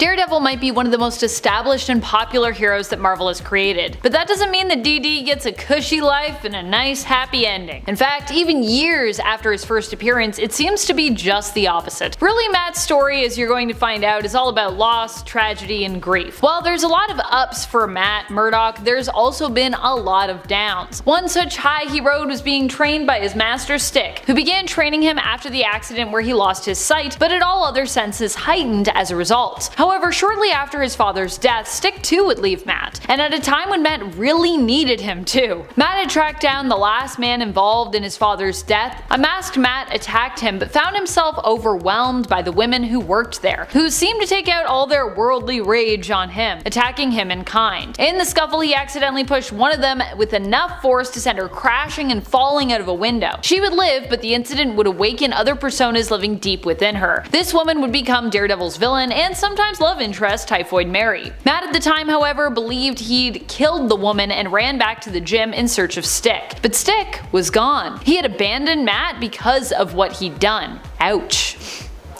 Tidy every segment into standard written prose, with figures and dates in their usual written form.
Daredevil might be one of the most established and popular heroes that Marvel has created, but that doesn't mean that DD gets a cushy life and a nice happy ending. In fact, even years after his first appearance, it seems to be just the opposite. Really, Matt's story, as you're going to find out, is all about loss, tragedy, and grief. While there's a lot of ups for Matt Murdock, there's also been a lot of downs. One such high he rode was being trained by his master Stick, who began training him after the accident where he lost his sight, but had all other senses heightened as a result. However, shortly after his father's death, Stick too would leave Matt, and at a time when Matt really needed him too. Matt had tracked down the last man involved in his father's death. A masked Matt attacked him, but found himself overwhelmed by the women who worked there, who seemed to take out all their worldly rage on him, attacking him in kind. In the scuffle, he accidentally pushed one of them with enough force to send her crashing and falling out of a window. She would live, but the incident would awaken other personas living deep within her. This woman would become Daredevil's villain and sometimes love interest, Typhoid Mary. Matt at the time, however, believed he'd killed the woman and ran back to the gym in search of Stick. But Stick was gone. He had abandoned Matt because of what he'd done. Ouch.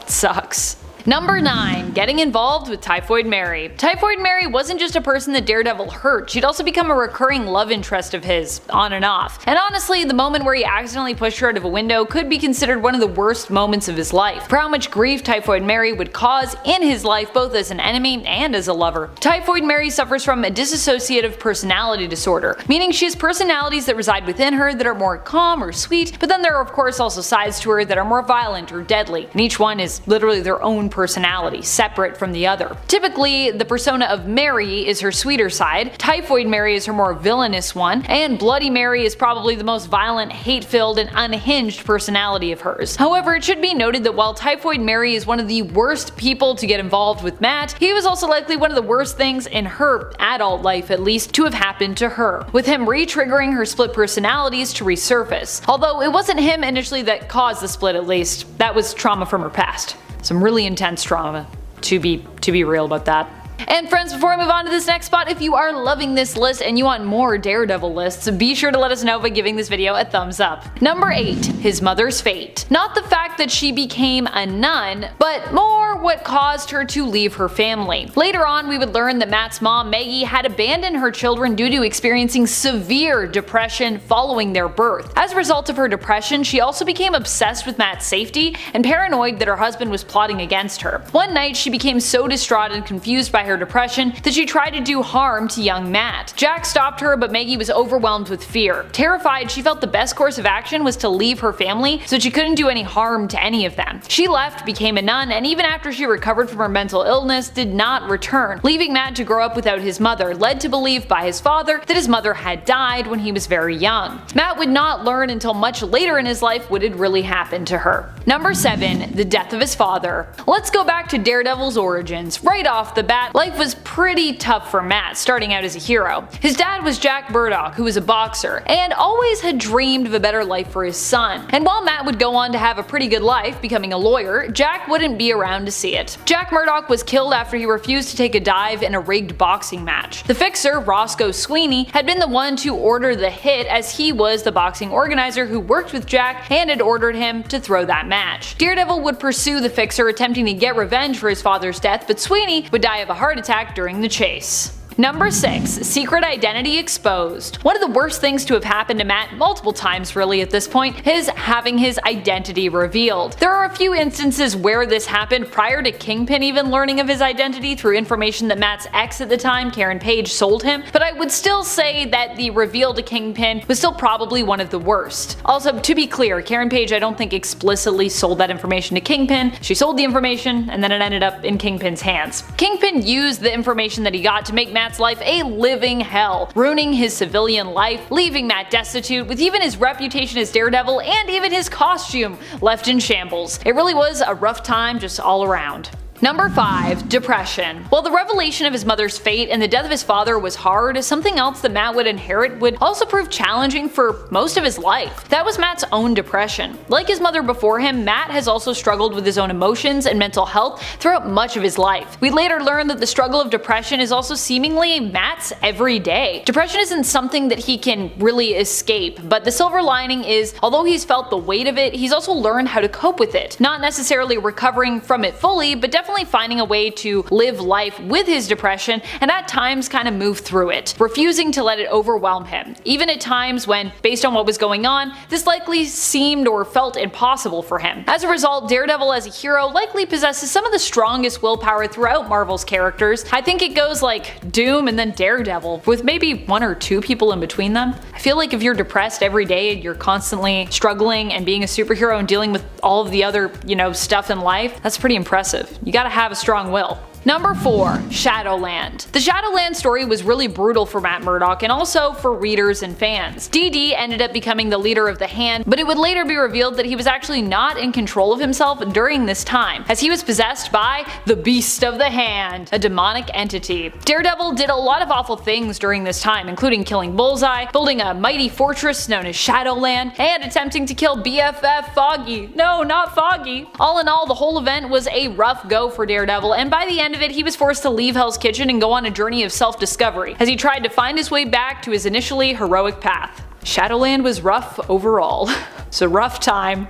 Sucks. Number 9. Getting involved with Typhoid Mary. Typhoid Mary wasn't just a person that Daredevil hurt, she'd also become a recurring love interest of his, on and off. And honestly, the moment where he accidentally pushed her out of a window could be considered one of the worst moments of his life, for how much grief Typhoid Mary would cause in his life both as an enemy and as a lover. Typhoid Mary suffers from a dissociative personality disorder, meaning she has personalities that reside within her that are more calm or sweet, but then there are of course also sides to her that are more violent or deadly, and each one is literally their own personality, separate from the other. Typically, the persona of Mary is her sweeter side, Typhoid Mary is her more villainous one, and Bloody Mary is probably the most violent, hate-filled, and unhinged personality of hers. However, it should be noted that while Typhoid Mary is one of the worst people to get involved with Matt, he was also likely one of the worst things in her adult life, at least, to have happened to her, with him re-triggering her split personalities to resurface. Although it wasn't him initially that caused the split, at least. That was trauma from her past. Some really intense trauma, to be real about that. And friends, before I move on to this next spot, if you are loving this list and you want more Daredevil lists, be sure to let us know by giving this video a thumbs up. Number 8. His mother's fate. Not the fact that she became a nun, but more what caused her to leave her family. Later on, we would learn that Matt's mom, Maggie, had abandoned her children due to experiencing severe depression following their birth. As a result of her depression, she also became obsessed with Matt's safety and paranoid that her husband was plotting against her. One night, she became so distraught and confused by her depression that she tried to do harm to young Matt. Jack stopped her, but Maggie was overwhelmed with fear. Terrified, she felt the best course of action was to leave her family so she couldn't do any harm to any of them. She left, became a nun, and even after she recovered from her mental illness, did not return, leaving Matt to grow up without his mother, led to believe by his father that his mother had died when he was very young. Matt would not learn until much later in his life what had really happened to her. Number 7. The death of his father. Let's go back to Daredevil's origins. Right off the bat, life was pretty tough for Matt, starting out as a hero. His dad was Jack Murdock, who was a boxer, and always had dreamed of a better life for his son. And while Matt would go on to have a pretty good life, becoming a lawyer, Jack wouldn't be around to see it. Jack Murdock was killed after he refused to take a dive in a rigged boxing match. The fixer, Roscoe Sweeney, had been the one to order the hit, as he was the boxing organizer who worked with Jack and had ordered him to throw that match. Daredevil would pursue the fixer, attempting to get revenge for his father's death, but Sweeney would die of a heart attack during the chase. Number 6. Secret identity exposed. One of the worst things to have happened to Matt, multiple times really at this point, is having his identity revealed. There are a few instances where this happened prior to Kingpin even learning of his identity through information that Matt's ex at the time, Karen Page, sold him, but I would still say that the reveal to Kingpin was still probably one of the worst. Also, to be clear, Karen Page I don't think explicitly sold that information to Kingpin. She sold the information and then it ended up in Kingpin's hands. Kingpin used the information that he got to make Matt's life a living hell, ruining his civilian life, leaving Matt destitute, with even his reputation as Daredevil and even his costume left in shambles. It really was a rough time just all around. Number 5. Depression. While the revelation of his mother's fate and the death of his father was hard, something else that Matt would inherit would also prove challenging for most of his life. That was Matt's own depression. Like his mother before him, Matt has also struggled with his own emotions and mental health throughout much of his life. We later learn that the struggle of depression is also seemingly Matt's every day. Depression isn't something that he can really escape, but the silver lining is, although he's felt the weight of it, he's also learned how to cope with it. Not necessarily recovering from it fully, but definitely definitely finding a way to live life with his depression and at times kind of move through it, refusing to let it overwhelm him, even at times when, based on what was going on, this likely seemed or felt impossible for him. As a result, Daredevil as a hero likely possesses some of the strongest willpower throughout Marvel's characters. I think it goes like Doom and then Daredevil, with maybe one or two people in between them. I feel like if you're depressed every day and you're constantly struggling and being a superhero and dealing with all of the other, stuff in life, that's pretty impressive. You gotta have a strong will. Number 4. Shadowland. The Shadowland story was really brutal for Matt Murdock and also for readers and fans. DD ended up becoming the leader of the Hand, but it would later be revealed that he was actually not in control of himself during this time, as he was possessed by the Beast of the Hand, a demonic entity. Daredevil did a lot of awful things during this time, including killing Bullseye, building a mighty fortress known as Shadowland, and attempting to kill BFF Foggy. No, not Foggy. All in all, the whole event was a rough go for Daredevil, and by the end of it, he was forced to leave Hell's Kitchen and go on a journey of self-discovery as he tried to find his way back to his initially heroic path. Shadowland was rough overall. It's a rough time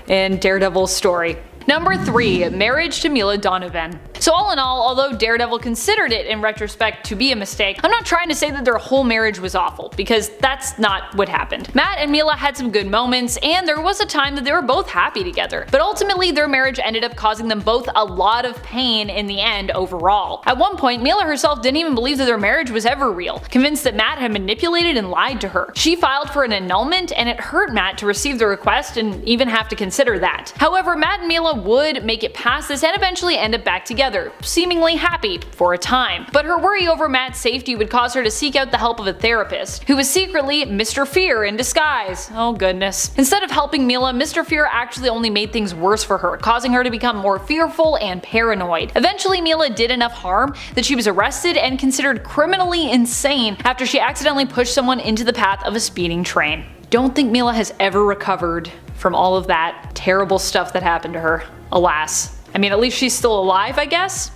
in Daredevil's story. Number 3. Marriage to Mila Donovan. So all in all, although Daredevil considered it in retrospect to be a mistake, I'm not trying to say that their whole marriage was awful, because that's not what happened. Matt and Mila had some good moments, and there was a time that they were both happy together, but ultimately their marriage ended up causing them both a lot of pain in the end overall. At one point, Mila herself didn't even believe that their marriage was ever real, convinced that Matt had manipulated and lied to her. She filed for an annulment, and it hurt Matt to receive the request and even have to consider that. However, Matt and Mila would make it past this and eventually end up back together, seemingly happy for a time. But her worry over Matt's safety would cause her to seek out the help of a therapist, who was secretly Mr. Fear in disguise. Oh goodness. Instead of helping Mila, Mr. Fear actually only made things worse for her, causing her to become more fearful and paranoid. Eventually, Mila did enough harm that she was arrested and considered criminally insane after she accidentally pushed someone into the path of a speeding train. Don't think Mila has ever recovered from all of that terrible stuff that happened to her. Alas. I mean, at least she's still alive, I guess?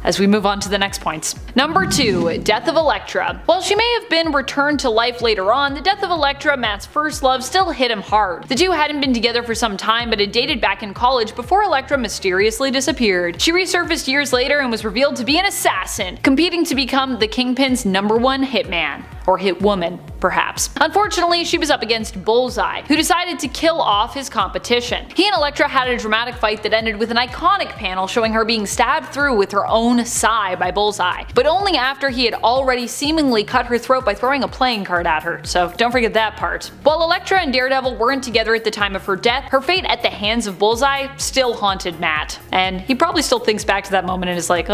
As we move on to the next points. Number 2. Death of Elektra. While she may have been returned to life later on, the death of Elektra, Matt's first love, still hit him hard. The two hadn't been together for some time, but had dated back in college before Elektra mysteriously disappeared. She resurfaced years later and was revealed to be an assassin, competing to become the Kingpin's #1 hitman. Or hit woman, perhaps. Unfortunately, she was up against Bullseye, who decided to kill off his competition. He and Elektra had a dramatic fight that ended with an iconic panel showing her being stabbed through with her own sai by Bullseye, but only after he had already seemingly cut her throat by throwing a playing card at her, so don't forget that part. While Elektra and Daredevil weren't together at the time of her death, her fate at the hands of Bullseye still haunted Matt, and he probably still thinks back to that moment and is like,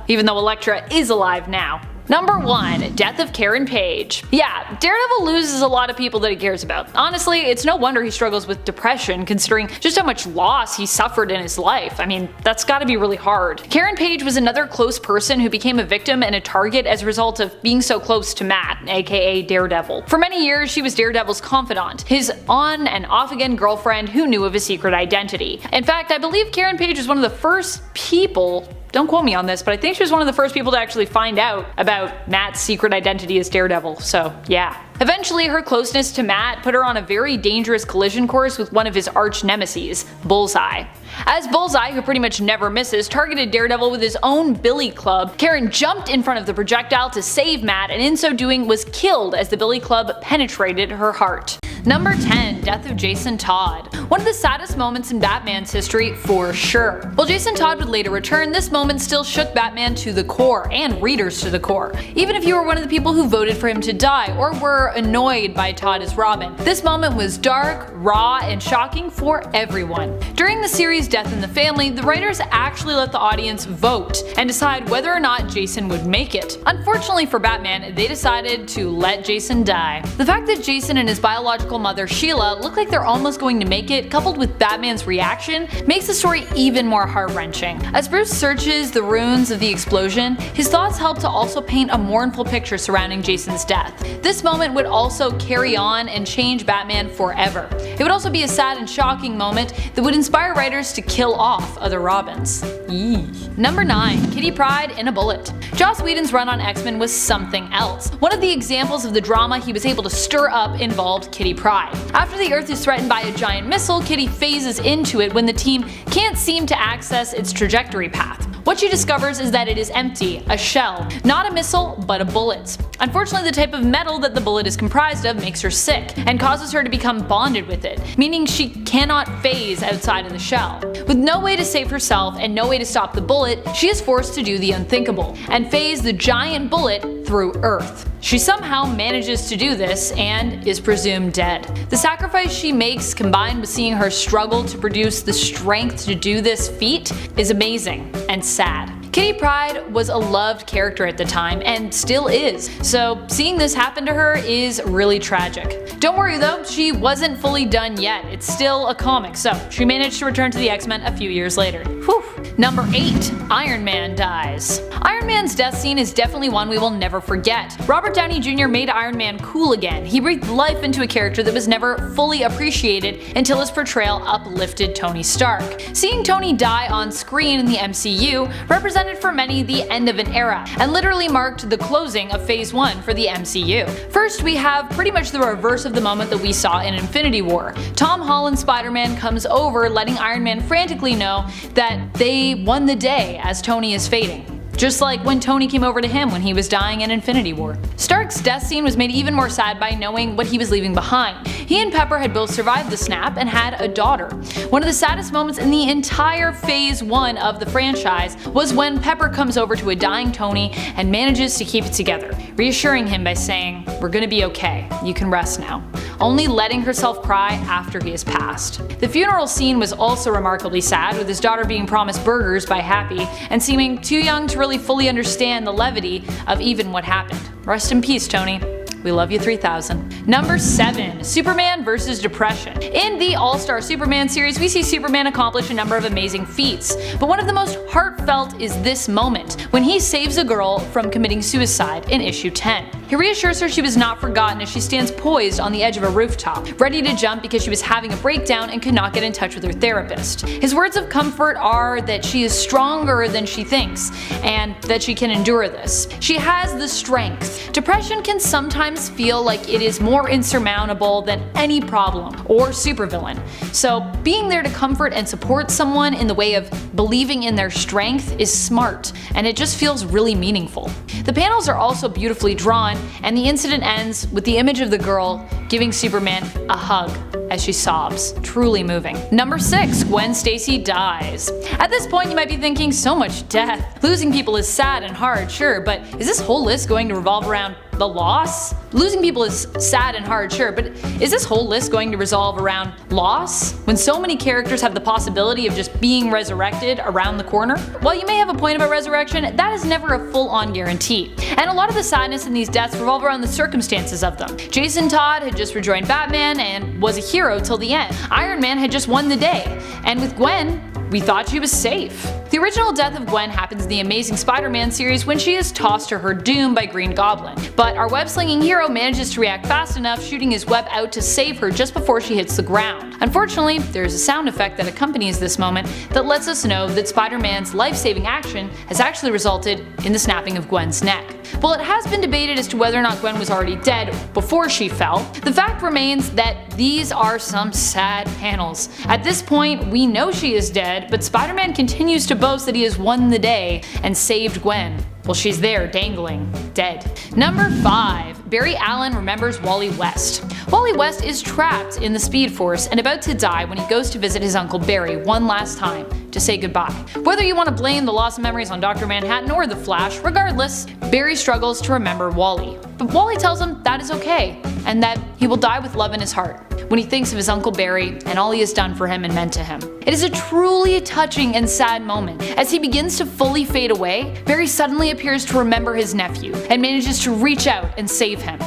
even though Elektra is alive now. Number 1. Death of Karen Page. Yeah, Daredevil loses a lot of people that he cares about. Honestly, it's no wonder he struggles with depression considering just how much loss he suffered in his life. I mean, that's gotta be really hard. Karen Page was another close person who became a victim and a target as a result of being so close to Matt, aka Daredevil. For many years, she was Daredevil's confidant, his on and off again girlfriend who knew of his secret identity. In fact, I believe Karen Page was one of the first people, don't quote me on this, but I think she was one of the first people to actually find out about Matt's secret identity as Daredevil, so yeah. Eventually, her closeness to Matt put her on a very dangerous collision course with one of his arch nemeses, Bullseye. As Bullseye, who pretty much never misses, targeted Daredevil with his own billy club, Karen jumped in front of the projectile to save Matt, and in so doing was killed as the billy club penetrated her heart. Number 10. Death of Jason Todd. One of the saddest moments in Batman's history, for sure. While Jason Todd would later return, this moment still shook Batman to the core, and readers to the core. Even if you were one of the people who voted for him to die, or were annoyed by Todd as Robin, this moment was dark, raw, and shocking for everyone. During the series Death in the Family, the writers actually let the audience vote, and decide whether or not Jason would make it. Unfortunately for Batman, they decided to let Jason die. The fact that Jason and his biological mother Sheila look like they're almost going to make it, coupled with Batman's reaction, makes the story even more heart-wrenching. As Bruce searches the ruins of the explosion, his thoughts help to also paint a mournful picture surrounding Jason's death. This moment would also carry on and change Batman forever. It would also be a sad and shocking moment that would inspire writers to kill off other Robins. Eee. Number 9. Kitty Pryde in a Bullet. Joss Whedon's run on X-Men was something else. One of the examples of the drama he was able to stir up involved Kitty Pryde. Pryde. After the Earth is threatened by a giant missile, Kitty phases into it when the team can't seem to access its trajectory path. What she discovers is that it is empty, a shell, not a missile, but a bullet. Unfortunately, the type of metal that the bullet is comprised of makes her sick, and causes her to become bonded with it, meaning she cannot phase outside of the shell. With no way to save herself and no way to stop the bullet, she is forced to do the unthinkable, and phase the giant bullet through Earth. She somehow manages to do this, and is presumed dead. The sacrifice she makes, combined with seeing her struggle to produce the strength to do this feat, is amazing and sad. Kitty Pryde was a loved character at the time, and still is, so seeing this happen to her is really tragic. Don't worry though, she wasn't fully done yet. It's still a comic, so she managed to return to the X-Men a few years later. Whew. Number 8. Iron Man dies. Iron Man's death scene is definitely one we will never forget. Robert Downey Jr. made Iron Man cool again. He breathed life into a character that was never fully appreciated until his portrayal uplifted Tony Stark. Seeing Tony die on screen in the MCU represented for many the end of an era, and literally marked the closing of Phase 1 for the MCU. First, we have pretty much the reverse of the moment that we saw in Infinity War. Tom Holland's Spider-Man comes over, letting Iron Man frantically know that they won the day as Tony is fading. Just like when Tony came over to him when he was dying in Infinity War. Stark's death scene was made even more sad by knowing what he was leaving behind. He and Pepper had both survived the snap and had a daughter. One of the saddest moments in the entire Phase 1 of the franchise was when Pepper comes over to a dying Tony and manages to keep it together, reassuring him by saying, "We're gonna be okay, you can rest now," only letting herself cry after he has passed. The funeral scene was also remarkably sad, with his daughter being promised burgers by Happy and seeming too young to really fully understand the levity of even what happened. Rest in peace, Tony. We love you 3000. Number 7. Superman vs. Depression. In the All-Star Superman series, we see Superman accomplish a number of amazing feats, but one of the most heartfelt is this moment, when he saves a girl from committing suicide in issue 10. He reassures her she was not forgotten as she stands poised on the edge of a rooftop, ready to jump because she was having a breakdown and could not get in touch with her therapist. His words of comfort are that she is stronger than she thinks, and that she can endure this. She has the strength. Depression can sometimes feel like it is more insurmountable than any problem or supervillain. So being there to comfort and support someone in the way of believing in their strength is smart, and it just feels really meaningful. The panels are also beautifully drawn, and the incident ends with the image of the girl giving Superman a hug as she sobs. Truly moving. Number 6. Gwen Stacy dies. At this point you might be thinking, so much death. Losing people is sad and hard, sure, but is this whole list going to revolve around the loss? Losing people is sad and hard, sure, but is this whole list going to resolve around loss? When so many characters have the possibility of just being resurrected around the corner? While you may have a point about resurrection, that is never a full-on guarantee. And a lot of the sadness in these deaths revolve around the circumstances of them. Jason Todd had just rejoined Batman and was a hero till the end. Iron Man had just won the day. And with Gwen, we thought she was safe. The original death of Gwen happens in the Amazing Spider-Man series when she is tossed to her doom by Green Goblin. But our web-slinging hero manages to react fast enough, shooting his web out to save her just before she hits the ground. Unfortunately, there is a sound effect that accompanies this moment that lets us know that Spider-Man's life-saving action has actually resulted in the snapping of Gwen's neck. While it has been debated as to whether or not Gwen was already dead before she fell, the fact remains that these are some sad panels. At this point, we know she is dead, but Spider-Man continues to boast that he has won the day and saved Gwen. Well, she's there, dangling, dead. Number 5. Barry Allen remembers Wally West. Wally West is trapped in the Speed Force and about to die when he goes to visit his uncle Barry one last time to say goodbye. Whether you want to blame the loss of memories on Dr. Manhattan or the Flash, regardless, Barry struggles to remember Wally. But Wally tells him that is okay, and that he will die with love in his heart when he thinks of his Uncle Barry and all he has done for him and meant to him. It is a truly touching and sad moment. As he begins to fully fade away, Barry suddenly appears to remember his nephew and manages to reach out and save him.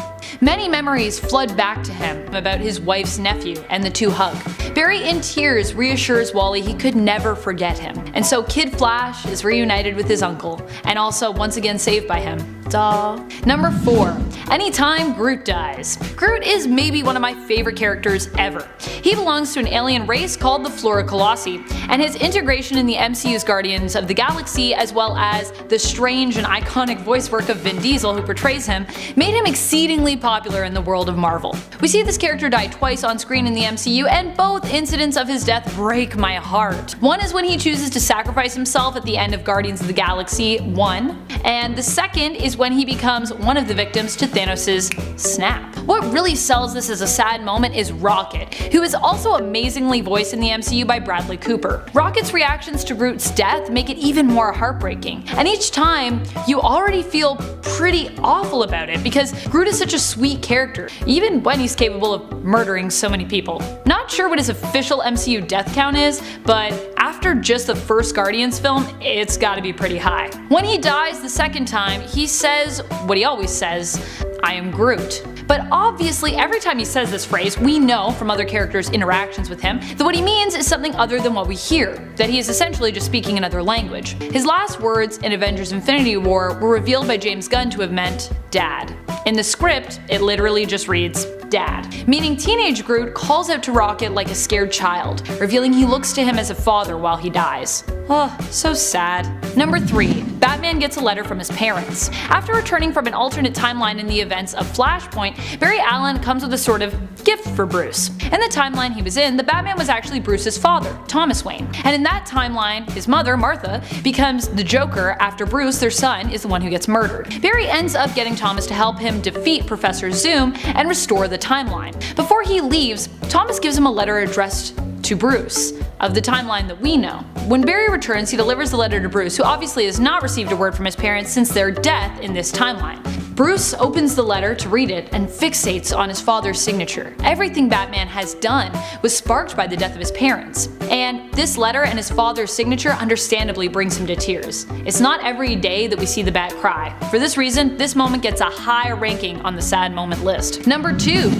Many memories flood back to him about his wife's nephew and the two hug. Barry in tears reassures Wally he could never forget him, and so Kid Flash is reunited with his uncle, and also once again saved by him. Duh. Number 4. Anytime Groot dies. Groot is maybe one of my favorite characters ever. He belongs to an alien race called the Flora Colossi, and his integration in the MCU's Guardians of the Galaxy, as well as the strange and iconic voice work of Vin Diesel who portrays him, made him exceedingly extremely popular in the world of Marvel. We see this character die twice on screen in the MCU, and both incidents of his death break my heart. One is when he chooses to sacrifice himself at the end of Guardians of the Galaxy 1, and the second is when he becomes one of the victims to Thanos' snap. What really sells this as a sad moment is Rocket, who is also amazingly voiced in the MCU by Bradley Cooper. Rocket's reactions to Groot's death make it even more heartbreaking, and each time you already feel pretty awful about it because Groot is such a sweet character, even when he's capable of murdering so many people. Not sure what his official MCU death count is, but after just the first Guardians film, it's gotta be pretty high. When he dies the second time, he says what he always says, "I am Groot." But obviously every time he says this phrase, we know from other characters' interactions with him that what he means is something other than what we hear, that he is essentially just speaking another language. His last words in Avengers Infinity War were revealed by James Gunn to have meant "Dad." In the script, it literally just reads "Dad," meaning teenage Groot calls out to Rocket like a scared child, revealing he looks to him as a father while he dies. Oh, so sad. Number 3. Batman gets a letter from his parents. After returning from an alternate timeline in the events of Flashpoint, Barry Allen comes with a sort of gift for Bruce. In the timeline he was in, the Batman was actually Bruce's father, Thomas Wayne. And in that timeline, his mother, Martha, becomes the Joker after Bruce, their son, is the one who gets murdered. Barry ends up getting Thomas to help him defeat Professor Zoom and restore the timeline. Before he leaves, Thomas gives him a letter addressed to Bruce, of the timeline that we know. When Barry returns, he delivers the letter to Bruce, who obviously has not received a word from his parents since their death in this timeline. Bruce opens the letter to read it and fixates on his father's signature. Everything Batman has done was sparked by the death of his parents, and this letter and his father's signature understandably brings him to tears. It's not every day that we see the Bat cry. For this reason, this moment gets a high ranking on the sad moment list. Number 2.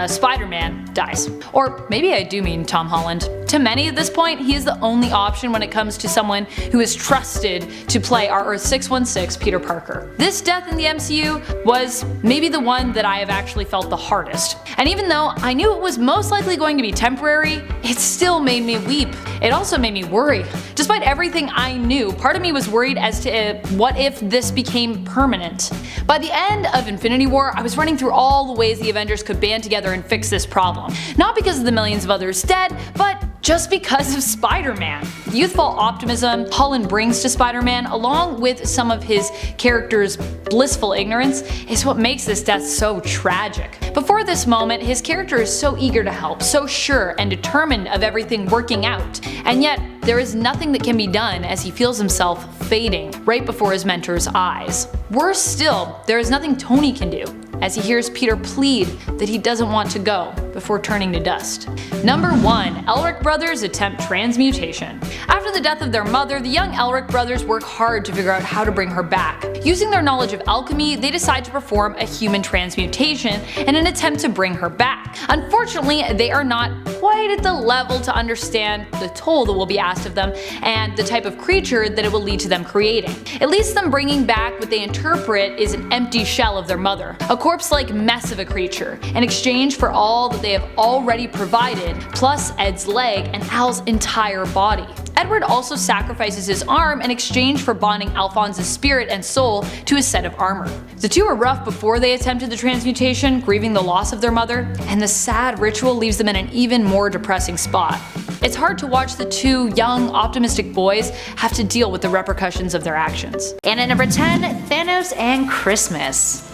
Spider-Man dies. Or maybe I do mean Tom Holland. To many at this point, he is the only option when it comes to someone who is trusted to play our Earth 616 Peter Parker. This death in the MCU was maybe the one that I have actually felt the hardest. And even though I knew it was most likely going to be temporary, it still made me weep. It also made me worry. Despite everything I knew, part of me was worried as to what if this became permanent. By the end of Infinity War, I was running through all the ways the Avengers could band together and fix this problem. Not because of the millions of others dead, but just because of Spider-Man. The youthful optimism Holland brings to Spider-Man, along with some of his character's blissful ignorance, is what makes this death so tragic. Before this moment, his character is so eager to help, so sure and determined of everything working out, and yet there is nothing that can be done as he feels himself fading right before his mentor's eyes. Worse still, there is nothing Tony can do, as he hears Peter plead that he doesn't want to go before turning to dust. Number 1. Elric brothers attempt transmutation. After the death of their mother, the young Elric brothers work hard to figure out how to bring her back. Using their knowledge of alchemy, they decide to perform a human transmutation in an attempt to bring her back. Unfortunately, they are not quite at the level to understand the toll that will be asked of them and the type of creature that it will lead to them creating. It leads to them bringing back what they interpret is an empty shell of their mother, a corpse-like mess of a creature, in exchange for all that they have already provided, plus Ed's leg and Al's entire body. Edward also sacrifices his arm in exchange for bonding Alphonse's spirit and soul to his set of armor. The two were rough before they attempted the transmutation, grieving the loss of their mother, and the sad ritual leaves them in an even more depressing spot. It's hard to watch the two young, optimistic boys have to deal with the repercussions of their actions. And at number 10, Thanos and Christmas.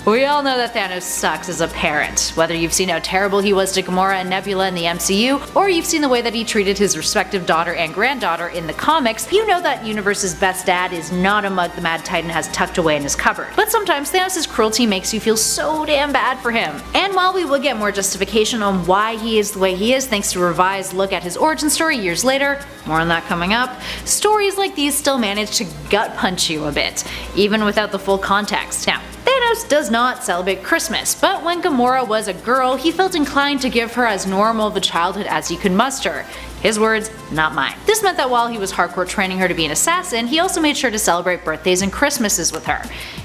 We all know that Thanos sucks as a parent. Whether you've seen how terrible he was to Gamora and Nebula in the MCU, or you've seen the way that he treated his respective daughter and granddaughter in the comics, you know that universe's best dad is not a mug the Mad Titan has tucked away in his cupboard. But sometimes Thanos' cruelty makes you feel so damn bad for him. And while we will get more justification on why he is the way he is thanks to a revised look at his origin story years later, more on that coming up, stories like these still manage to gut punch you a bit, even without the full context. Now, Thanos does not celebrate Christmas, but when Gamora was a girl, he felt inclined to give her as normal of a childhood as he could muster. His words, not mine. This meant that while he was hardcore training her to be an assassin, he also made sure to celebrate birthdays and Christmases with her.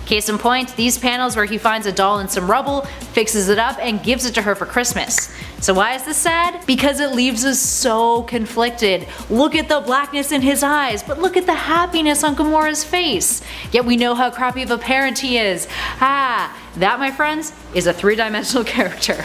Case in point, these panels where he finds a doll in some rubble, fixes it up, and gives it to her for Christmas. So why is this sad? Because it leaves us so conflicted. Look at the blackness in his eyes, but look at the happiness on Gamora's face. Yet we know how crappy of a parent he is. That, my friends, is a three-dimensional character.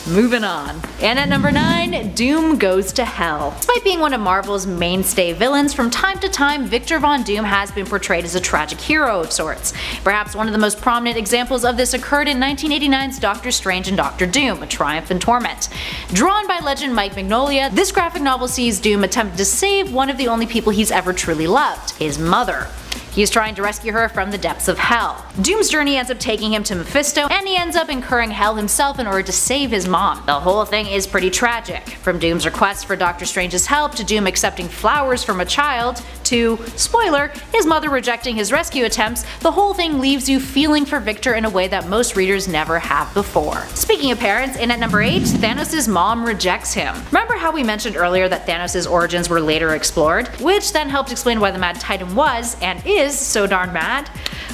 Moving on. And at number 9, Doom Goes to Hell. Despite being one of Marvel's mainstay villains, from time to time Victor Von Doom has been portrayed as a tragic hero of sorts. Perhaps one of the most prominent examples of this occurred in 1989's Doctor Strange and Doctor Doom, A Triumph and Torment. Drawn by legend Mike Mignola, this graphic novel sees Doom attempt to save one of the only people he's ever truly loved, his mother. He is trying to rescue her from the depths of hell. Doom's journey ends up taking him to Mephisto, and he ends up incurring hell himself in order to save his mom. The whole thing is pretty tragic. From Doom's request for Doctor Strange's help, to Doom accepting flowers from a child, to, spoiler, his mother rejecting his rescue attempts, the whole thing leaves you feeling for Victor in a way that most readers never have before. Speaking of parents, in at number 8, Thanos' mom rejects him. Remember how we mentioned earlier that Thanos' origins were later explored, which then helped explain why the Mad Titan was, and is, so darn mad?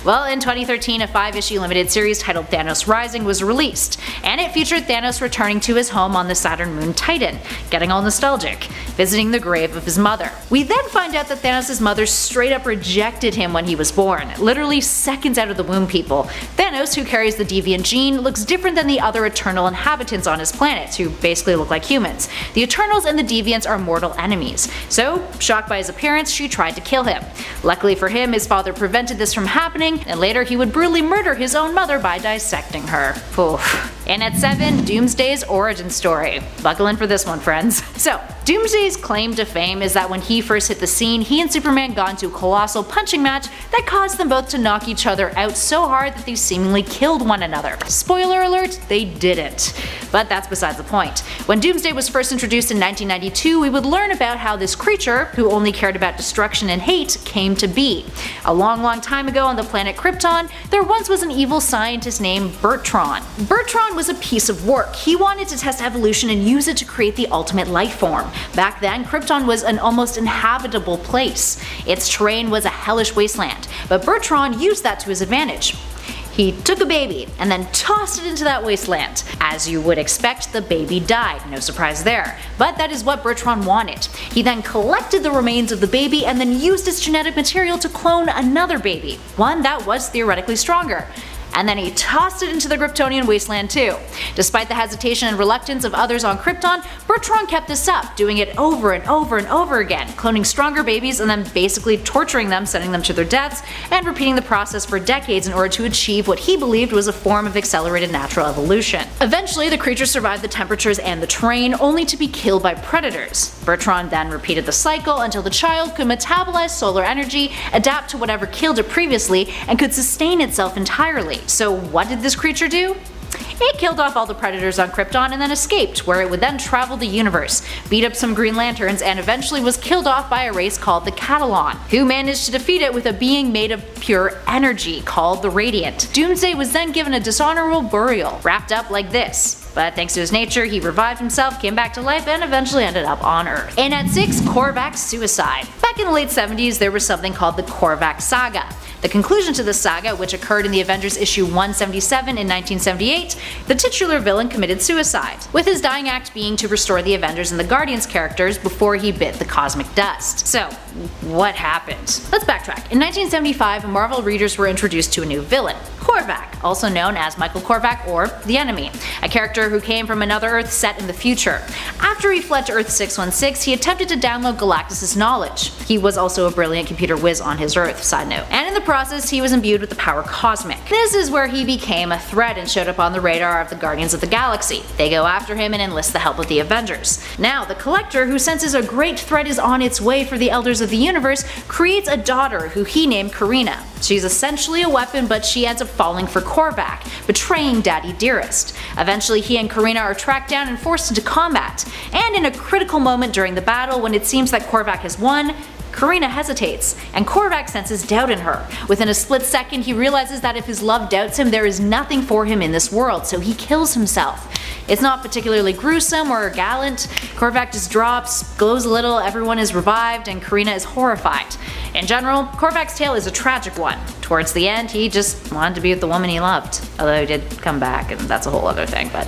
Well, in 2013, a 5-issue limited series titled Thanos Rising was released, and it featured Thanos returning to his home on the Saturn moon Titan, getting all nostalgic, visiting the grave of his mother. We then find out that Thanos' mother straight up rejected him when he was born, literally seconds out of the womb, people. Thanos, who carries the deviant gene, looks different than the other Eternal inhabitants on his planet, who basically look like humans. The Eternals and the Deviants are mortal enemies, so, shocked by his appearance, she tried to kill him. Luckily for him, his father prevented this from happening, and later he would brutally murder his own mother by dissecting her. Oof. And at 7, Doomsday's origin story. Buckle in for this one, friends. So, Doomsday's claim to fame is that when he first hit the scene, he and Superman got into a colossal punching match that caused them both to knock each other out so hard that they seemingly killed one another. Spoiler alert, they didn't. But that's besides the point. When Doomsday was first introduced in 1992, we would learn about how this creature, who only cared about destruction and hate, came to be. A long time ago on the planet Krypton, there once was an evil scientist named Bertron. Bertron was a piece of work. He wanted to test evolution and use it to create the ultimate life form. Back then, Krypton was an almost inhabitable place. Its terrain was a hellish wasteland, but Bertron used that to his advantage. He took a baby and then tossed it into that wasteland. As you would expect, the baby died, no surprise there. But that is what Bertron wanted. He then collected the remains of the baby and then used its genetic material to clone another baby, one that was theoretically stronger. And then he tossed it into the Kryptonian wasteland too. Despite the hesitation and reluctance of others on Krypton, Bertron kept this up, doing it over and over again, cloning stronger babies and then basically torturing them, sending them to their deaths, and repeating the process for decades in order to achieve what he believed was a form of accelerated natural evolution. Eventually, the creatures survived the temperatures and the terrain, only to be killed by predators. Bertron then repeated the cycle until the child could metabolize solar energy, adapt to whatever killed it previously, and could sustain itself entirely. So what did this creature do? It killed off all the predators on Krypton and then escaped, where it would then travel the universe, beat up some Green Lanterns, and eventually was killed off by a race called the Catalan, who managed to defeat it with a being made of pure energy called the Radiant. Doomsday was then given a dishonorable burial, wrapped up like this. But thanks to his nature, he revived himself, came back to life, and eventually ended up on Earth. And at 6, Korvac's suicide. Back in the late 70s, there was something called the Korvac Saga. The conclusion to this saga, which occurred in the Avengers issue 177 in 1978, the titular villain committed suicide, with his dying act being to restore the Avengers and the Guardians characters before he bit the cosmic dust. So, what happened? Let's backtrack. In 1975, Marvel readers were introduced to a new villain, Korvac, also known as Michael Korvac or the Enemy, a character who came from another Earth set in the future. After he fled to Earth 616, he attempted to download Galactus' knowledge. He was also a brilliant computer whiz on his Earth, side note. And in the process, he was imbued with the power cosmic. This is where he became a threat and showed up on the radar of the Guardians of the Galaxy. They go after him and enlist the help of the Avengers. Now, the Collector, who senses a great threat is on its way for the Elders of the Universe, creates a daughter who he named Karina. She's essentially a weapon, but she ends up falling for Korvac, betraying Daddy Dearest. Eventually, he and Karina are tracked down and forced into combat. And in a critical moment during the battle, when it seems that Korvac has won, Karina hesitates, and Korvac senses doubt in her. Within a split second, he realizes that if his love doubts him, there is nothing for him in this world, so he kills himself. It's not particularly gruesome or gallant. Korvac just drops, glows a little, everyone is revived, and Karina is horrified. In general, Korvac's tale is a tragic one. Towards the end, he just wanted to be with the woman he loved. Although he did come back, and that's a whole other thing, but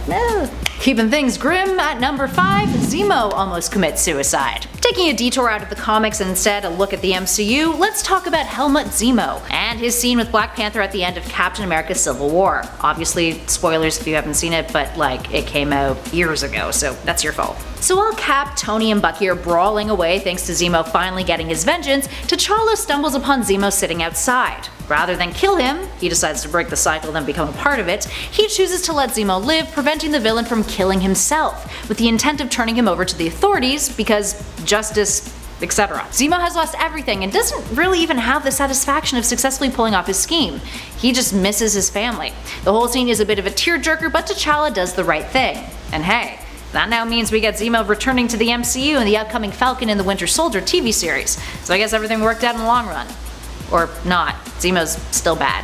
Keeping things grim, at number 5, Zemo almost commits suicide. Taking a detour out of the comics and instead a look at the MCU, let's talk about Helmut Zemo and his scene with Black Panther at the end of Captain America Civil War. Obviously, spoilers if you haven't seen it, but it came out years ago, so that's your fault. So while Cap, Tony, and Bucky are brawling away thanks to Zemo finally getting his vengeance, T'Challa stumbles upon Zemo sitting outside. Rather than kill him, he decides to break the cycle and become a part of it. He chooses to let Zemo live, preventing the villain from killing himself, with the intent of turning him over to the authorities because justice, etc. Zemo has lost everything and doesn't really even have the satisfaction of successfully pulling off his scheme. He just misses his family. The whole scene is a bit of a tearjerker, but T'Challa does the right thing. And hey, that now means we get Zemo returning to the MCU in the upcoming Falcon and the Winter Soldier TV series, so I guess everything worked out in the long run. Or not. Zemo's still bad.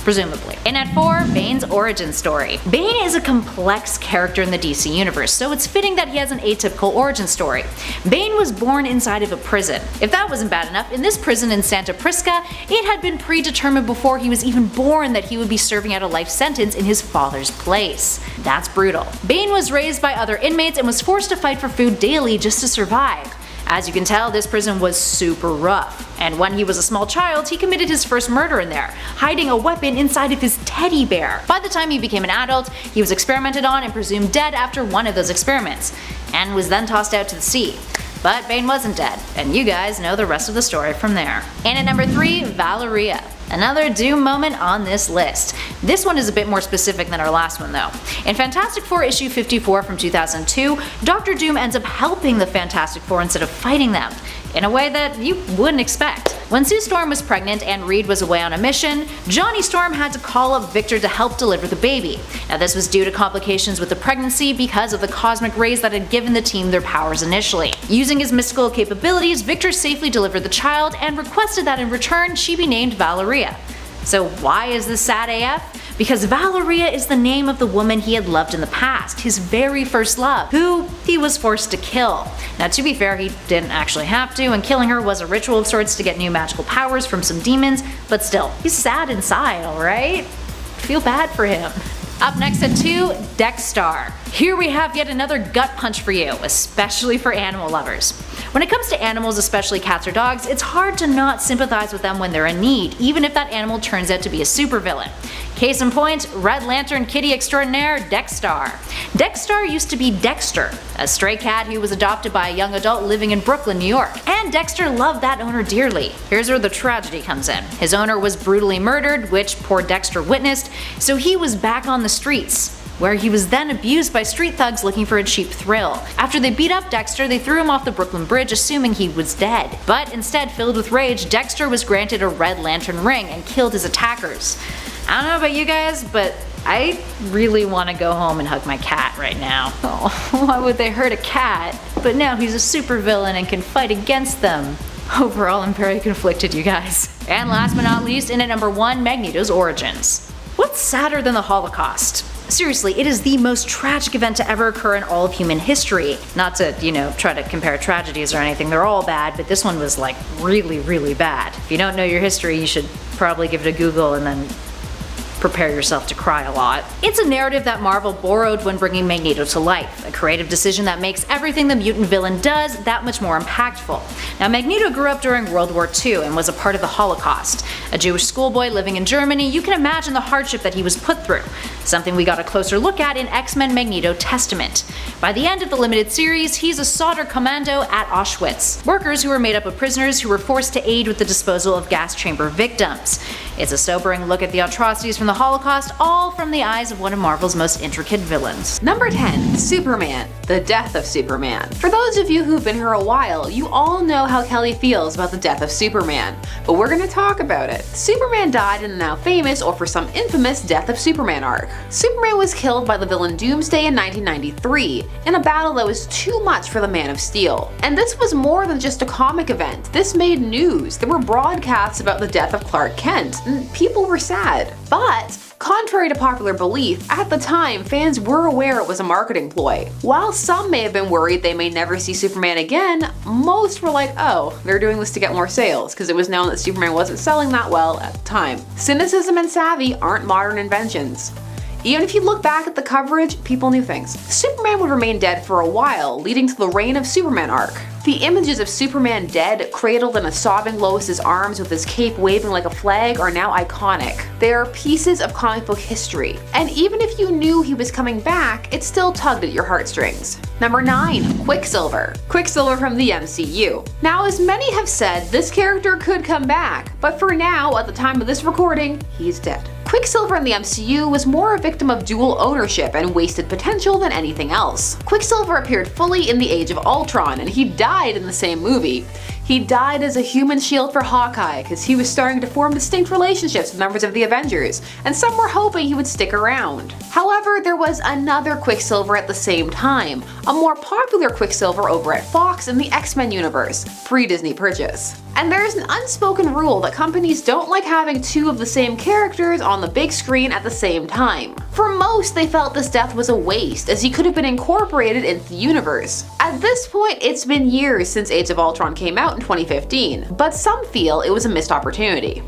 Presumably. And at 4, Bane's origin story. Bane is a complex character in the DC universe, so it's fitting that he has an atypical origin story. Bane was born inside of a prison. If that wasn't bad enough, in this prison in Santa Prisca, it had been predetermined before he was even born that he would be serving out a life sentence in his father's place. That's brutal. Bane was raised by other inmates and was forced to fight for food daily just to survive. As you can tell, this prison was super rough, and when he was a small child, he committed his first murder in there, hiding a weapon inside of his teddy bear. By the time he became an adult, he was experimented on and presumed dead after one of those experiments, and was then tossed out to the sea. But Bane wasn't dead, and you guys know the rest of the story from there. And at number 3, Valeria. Another Doom moment on this list. This one is a bit more specific than our last one though. In Fantastic Four issue 54 from 2002, Dr. Doom ends up helping the Fantastic Four instead of fighting them, in a way that you wouldn't expect. When Sue Storm was pregnant and Reed was away on a mission, Johnny Storm had to call up Victor to help deliver the baby. Now this was due to complications with the pregnancy because of the cosmic rays that had given the team their powers initially. Using his mystical capabilities, Victor safely delivered the child and requested that in return she be named Valeria. So why is this sad AF? Because Valeria is the name of the woman he had loved in the past, his very first love, who he was forced to kill. Now to be fair, he didn't actually have to, and killing her was a ritual of sorts to get new magical powers from some demons, but still, he's sad inside, alright? Feel bad for him. Up next at 2, Dex-Starr. Here we have yet another gut punch for you, especially for animal lovers. When it comes to animals, especially cats or dogs, it's hard to not sympathize with them when they're in need, even if that animal turns out to be a supervillain. Case in point, Red Lantern kitty extraordinaire Dex-Starr. Dex-Starr used to be Dexter, a stray cat who was adopted by a young adult living in Brooklyn, New York, and Dexter loved that owner dearly. Here's where the tragedy comes in. His owner was brutally murdered, which poor Dexter witnessed, so he was back on the streets, where he was then abused by street thugs looking for a cheap thrill. After they beat up Dexter, they threw him off the Brooklyn Bridge assuming he was dead. But instead, filled with rage, Dexter was granted a Red Lantern ring and killed his attackers. I don't know about you guys, but I really want to go home and hug my cat right now. Oh, why would they hurt a cat? But now he's a supervillain and can fight against them. Overall, I'm very conflicted, you guys. And last but not least, in at number 1, Magneto's origins. What's sadder than the Holocaust? Seriously, it is the most tragic event to ever occur in all of human history. Not to, try to compare tragedies or anything, they're all bad, but this one was really, really bad. If you don't know your history, you should probably give it a Google and then prepare yourself to cry a lot. It's a narrative that Marvel borrowed when bringing Magneto to life, a creative decision that makes everything the mutant villain does that much more impactful. Now Magneto grew up during World War II and was a part of the Holocaust. A Jewish schoolboy living in Germany, you can imagine the hardship that he was put through, something we got a closer look at in X-Men Magneto Testament. By the end of the limited series, he's a soldier commando at Auschwitz, workers who were made up of prisoners who were forced to aid with the disposal of gas chamber victims. It's a sobering look at the atrocities from the Holocaust, all from the eyes of one of Marvel's most intricate villains. Number 10, Superman, the death of Superman. For those of you who've been here a while, you all know how Kelly feels about the death of Superman, but we're gonna talk about it. Superman died in the now famous, or for some infamous, Death of Superman arc. Superman was killed by the villain Doomsday in 1993, in a battle that was too much for the Man of Steel. And this was more than just a comic event, this made news. There were broadcasts about the death of Clark Kent, and people were sad. But Contrary to popular belief, at the time, fans were aware it was a marketing ploy. While some may have been worried they may never see Superman again, most were like, oh, they're doing this to get more sales, because it was known that Superman wasn't selling that well at the time. Cynicism and savvy aren't modern inventions. Even if you look back at the coverage, people knew things. Superman would remain dead for a while, leading to the Reign of Superman arc. The images of Superman dead, cradled in a sobbing Lois's arms with his cape waving like a flag, are now iconic. They are pieces of comic book history. And even if you knew he was coming back, it still tugged at your heartstrings. Number 9. Quicksilver. Quicksilver from the MCU. Now, as many have said, this character could come back, but for now, at the time of this recording, he's dead. Quicksilver in the MCU was more a victim of dual ownership and wasted potential than anything else. Quicksilver appeared fully in the Age of Ultron, and he died in the same movie. He died as a human shield for Hawkeye because he was starting to form distinct relationships with members of the Avengers, and some were hoping he would stick around. However, there was another Quicksilver at the same time, a more popular Quicksilver over at Fox in the X-Men universe, pre-Disney purchase. And there's an unspoken rule that companies don't like having two of the same characters on the big screen at the same time. For most, they felt this death was a waste, as he could have been incorporated into the universe. At this point, it's been years since Age of Ultron came out in 2015, but some feel it was a missed opportunity.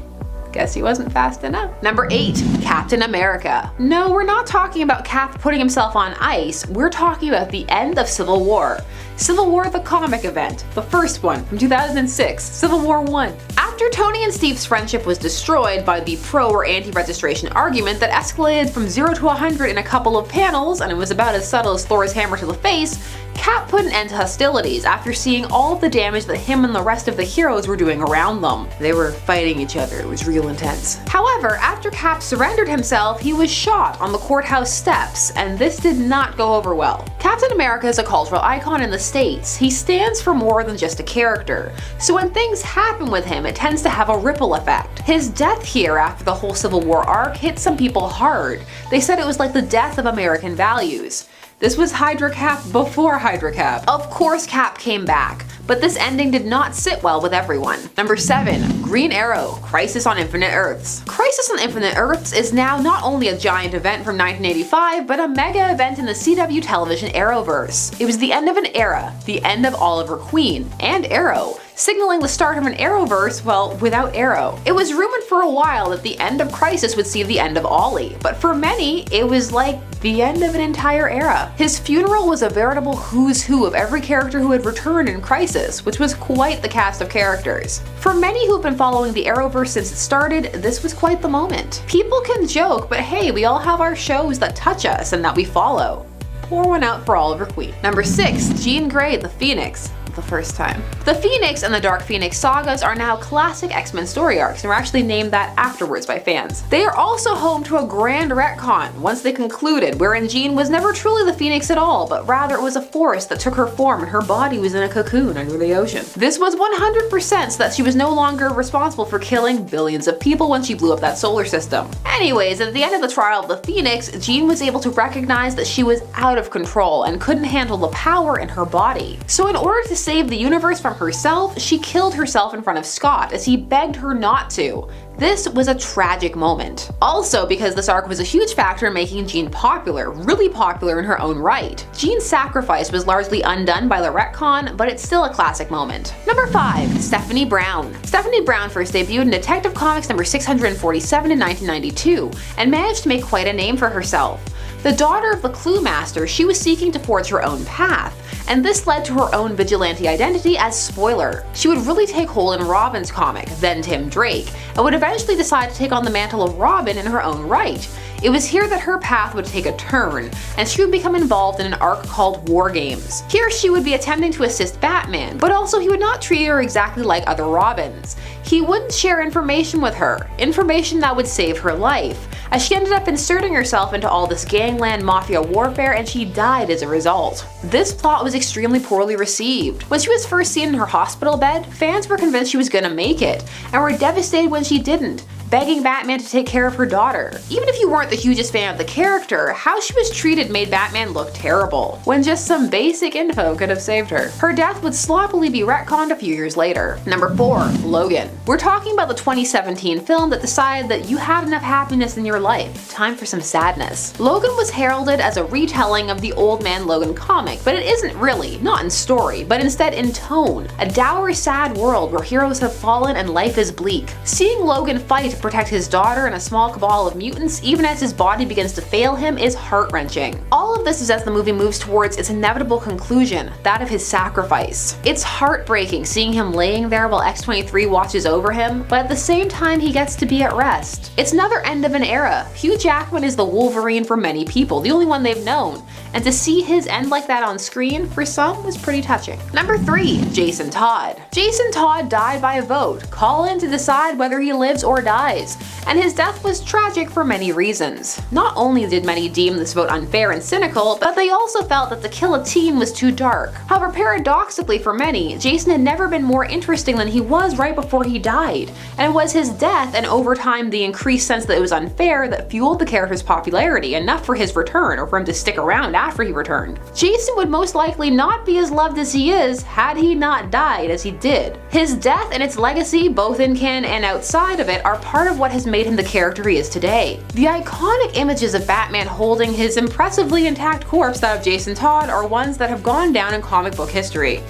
Guess he wasn't fast enough. Number 8. Captain America. No, we're not talking about Cap putting himself on ice, we're talking about the end of Civil War. Civil War the comic event, the first one from 2006, Civil War 1. After Tony and Steve's friendship was destroyed by the pro or anti-registration argument that escalated from 0 to 100 in a couple of panels, and it was about as subtle as Thor's hammer to the face, Cap put an end to hostilities after seeing all of the damage that him and the rest of the heroes were doing around them. They were fighting each other, it was real intense. However, after Cap surrendered himself, he was shot on the courthouse steps, and this did not go over well. Captain America is a cultural icon in the States. He stands for more than just a character, so when things happen with him, it tends to have a ripple effect. His death here after the whole Civil War arc hit some people hard. They said it was like the death of American values. This was Hydra Cap before Hydra Cap. Of course Cap came back, but this ending did not sit well with everyone. Number 7. Green Arrow, Crisis on Infinite Earths. Crisis on Infinite Earths is now not only a giant event from 1985, but a mega event in the CW television Arrowverse. It was the end of an era, the end of Oliver Queen, and Arrow, signaling the start of an Arrowverse, well, without Arrow. It was rumored for a while that the end of Crisis would see the end of Ollie, but for many, it was like the end of an entire era. His funeral was a veritable who's who of every character who had returned in Crisis, which was quite the cast of characters. For many who've been following the Arrowverse since it started, this was quite the moment. People can joke, but hey, we all have our shows that touch us and that we follow. Pour one out for Oliver Queen. Number 6. Jean Grey, the Phoenix. The first time. The Phoenix and the Dark Phoenix sagas are now classic X-Men story arcs and were actually named that afterwards by fans. They are also home to a grand retcon once they concluded, wherein Jean was never truly the Phoenix at all, but rather it was a force that took her form and her body was in a cocoon under the ocean. This was 100% so that she was no longer responsible for killing billions of people when she blew up that solar system. Anyways, at the end of the trial of the Phoenix, Jean was able to recognize that she was out of control and couldn't handle the power in her body. So in order to save the universe from herself, she killed herself in front of Scott as he begged her not to. This was a tragic moment. Also, because this arc was a huge factor in making Jean popular, really popular in her own right. Jean's sacrifice was largely undone by the retcon, but it's still a classic moment. Number 5. Stephanie Brown. Stephanie Brown first debuted in Detective Comics number 647 in 1992, and managed to make quite a name for herself. The daughter of the Clue Master, she was seeking to forge her own path, and this led to her own vigilante identity as Spoiler. She would really take hold in Robin's comic, then Tim Drake, and would eventually decide to take on the mantle of Robin in her own right. It was here that her path would take a turn, and she would become involved in an arc called War Games. Here she would be attempting to assist Batman, but also he would not treat her exactly like other Robins. He wouldn't share information with her, information that would save her life, as she ended up inserting herself into all this gangland mafia warfare and she died as a result. This plot was extremely poorly received. When she was first seen in her hospital bed, fans were convinced she was gonna make it, and were devastated when she didn't. begging Batman to take care of her daughter. Even if you weren't the hugest fan of the character, how she was treated made Batman look terrible, when just some basic info could have saved her. Her death would sloppily be retconned a few years later. Number 4. Logan. We're talking about the 2017 film that decided that you had enough happiness in your life, time for some sadness. Logan was heralded as a retelling of the Old Man Logan comic, but it isn't really, not in story, but instead in tone. A dour, sad world where heroes have fallen and life is bleak. Seeing Logan fight to protect his daughter and a small cabal of mutants even as his body begins to fail him is heart-wrenching. All of this is as the movie moves towards its inevitable conclusion, that of his sacrifice. It's heartbreaking seeing him laying there while X-23 watches over him, but at the same time he gets to be at rest. It's another end of an era. Hugh Jackman is the Wolverine for many people, the only one they've known, and to see his end like that on screen, for some, was pretty touching. Number 3. Jason Todd. Jason Todd died by a vote, call in to decide whether he lives or dies, and his death was tragic for many reasons. Not only did many deem this vote unfair and cynical, but they also felt that to kill a teen was too dark. However, paradoxically for many, Jason had never been more interesting than he was right before he died, and it was his death and over time the increased sense that it was unfair that fueled the character's popularity enough for his return, or for him to stick around after he returned. Jason would most likely not be as loved as he is had he not died as he did. His death and its legacy, both in canon and outside of it, are part of what has made him the character he is today. The iconic images of Batman holding his impressively intact corpse, that of Jason Todd, are ones that have gone down in comic book history.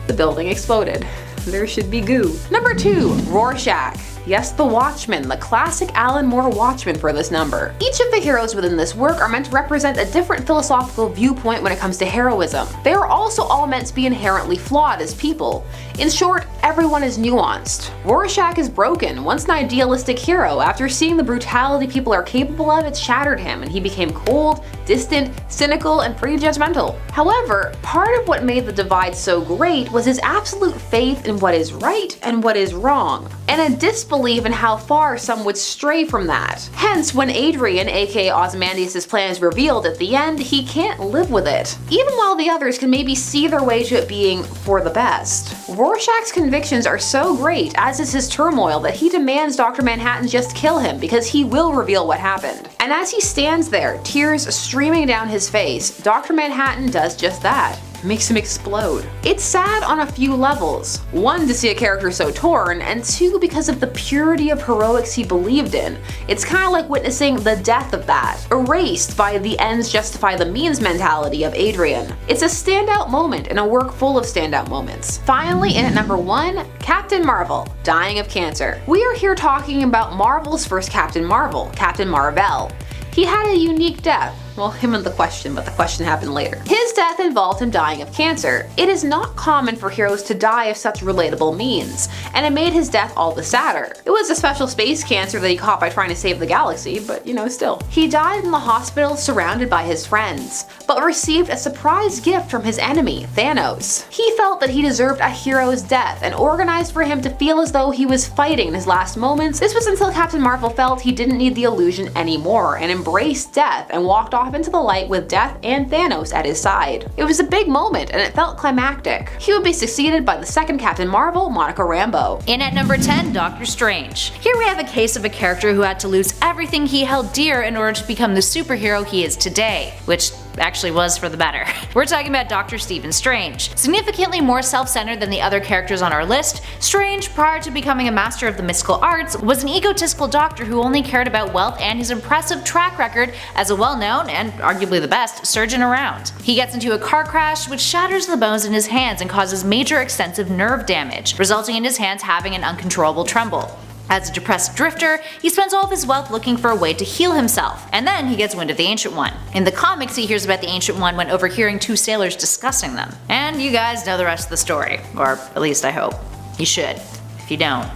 The building exploded. There should be goo. Number 2. Rorschach. Yes, the Watchman, the classic Alan Moore Watchman for this number. Each of the heroes within this work are meant to represent a different philosophical viewpoint when it comes to heroism. They are also all meant to be inherently flawed as people. In short, everyone is nuanced. Rorschach is broken. Once an idealistic hero, after seeing the brutality people are capable of, it shattered him and he became cold, distant, cynical, and pretty judgmental. However, part of what made the divide so great was his absolute faith in what is right and what is wrong, and a disbelief in how far some would stray from that. Hence, when Adrian, aka Ozymandias' plan is revealed at the end, he can't live with it, even while the others can maybe see their way to it being for the best. Rorschach's convictions are so great, as is his turmoil, that he demands Dr. Manhattan just kill him because he will reveal what happened. And as he stands there, tears streaming down his face, Dr. Manhattan does just that. Makes him explode. It's sad on a few levels. 1, to see a character so torn, and 2, because of the purity of heroics he believed in. It's kind of like witnessing the death of that, erased by the ends justify the means mentality of Adrian. It's a standout moment in a work full of standout moments. Finally, in at number 1, Captain Marvel, dying of cancer. We are here talking about Marvel's first Captain Marvel, Captain Marvel. He had a unique death. Well, him and the Question, but the Question happened later. His death involved him dying of cancer. It is not common for heroes to die of such relatable means, and it made his death all the sadder. It was a special space cancer that he caught by trying to save the galaxy, but still. He died in the hospital surrounded by his friends, but received a surprise gift from his enemy, Thanos. He felt that he deserved a hero's death and organized for him to feel as though he was fighting in his last moments. This was until Captain Marvel felt he didn't need the illusion anymore and embraced death and walked off into the light with death and Thanos at his side. It was a big moment and it felt climactic. He would be succeeded by the second Captain Marvel, Monica Rambeau. In at number 10, Doctor Strange. Here we have a case of a character who had to lose everything he held dear in order to become the superhero he is today, which actually was for the better. We're talking about Dr. Stephen Strange. Significantly more self-centered than the other characters on our list, Strange, prior to becoming a master of the mystical arts, was an egotistical doctor who only cared about wealth and his impressive track record as a well-known, and arguably the best, surgeon around. He gets into a car crash which shatters the bones in his hands and causes major extensive nerve damage, resulting in his hands having an uncontrollable tremble. As a depressed drifter, he spends all of his wealth looking for a way to heal himself, and then he gets wind of the Ancient One. In the comics, he hears about the Ancient One when overhearing 2 sailors discussing them. And you guys know the rest of the story, or at least I hope. You should. If you don't,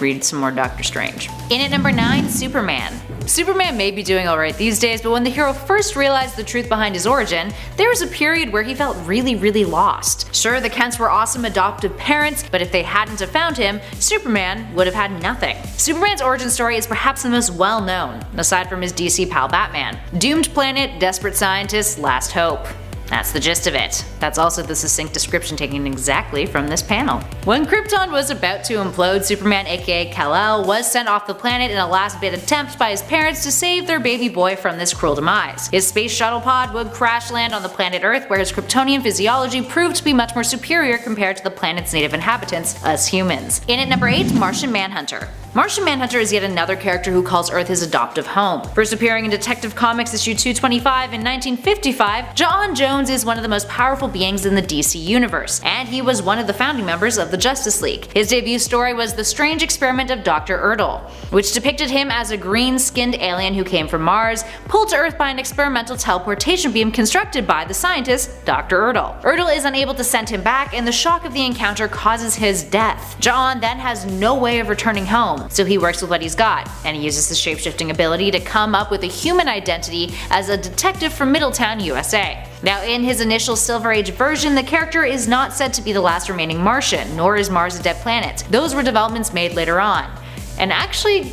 read some more Doctor Strange. In at number 9, Superman. Superman may be doing alright these days, but when the hero first realized the truth behind his origin, there was a period where he felt really lost. Sure, the Kents were awesome adoptive parents, but if they hadn't have found him, Superman would have had nothing. Superman's origin story is perhaps the most well known, aside from his DC pal Batman. Doomed planet, desperate scientists, last hope. That's the gist of it. That's also the succinct description taken exactly from this panel. When Krypton was about to implode, Superman aka Kal-El was sent off the planet in a last-bit attempt by his parents to save their baby boy from this cruel demise. His space shuttle pod would crash land on the planet Earth, where his Kryptonian physiology proved to be much more superior compared to the planet's native inhabitants, us humans. In at number 8, Martian Manhunter. Martian Manhunter is yet another character who calls Earth his adoptive home. First appearing in Detective Comics issue 225 in 1955, J'onn J'onzz is one of the most powerful beings in the DC universe, and he was one of the founding members of the Justice League. His debut story was The Strange Experiment of Dr. Ertl, which depicted him as a green-skinned alien who came from Mars, pulled to Earth by an experimental teleportation beam constructed by the scientist Dr. Ertl. Ertl is unable to send him back, and the shock of the encounter causes his death. J'onn then has no way of returning home, so he works with what he's got, and he uses the shapeshifting ability to come up with a human identity as a detective from Middletown, USA. Now, in his initial Silver Age version, the character is not said to be the last remaining Martian, nor is Mars a dead planet. Those were developments made later on. And actually,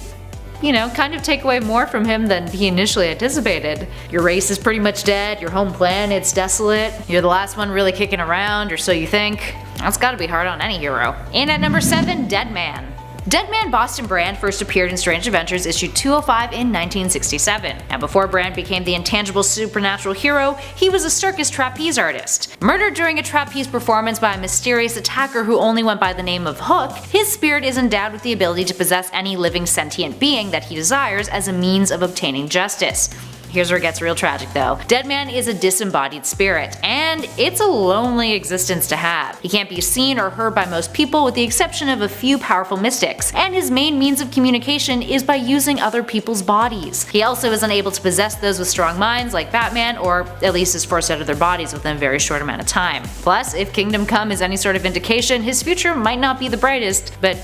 kind of take away more from him than he initially anticipated. Your race is pretty much dead, your home planet's desolate, you're the last one really kicking around, or so you think. That's gotta be hard on any hero. In at number 7, Deadman. Deadman Boston Brand first appeared in Strange Adventures issue 205 in 1967, and before Brand became the intangible supernatural hero, he was a circus trapeze artist. Murdered during a trapeze performance by a mysterious attacker who only went by the name of Hook, his spirit is endowed with the ability to possess any living sentient being that he desires as a means of obtaining justice. Here's where it gets real tragic though. Deadman is a disembodied spirit, and it's a lonely existence to have. He can't be seen or heard by most people with the exception of a few powerful mystics, and his main means of communication is by using other people's bodies. He also is unable to possess those with strong minds like Batman, or at least is forced out of their bodies within a very short amount of time. Plus, if Kingdom Come is any sort of indication, his future might not be the brightest, but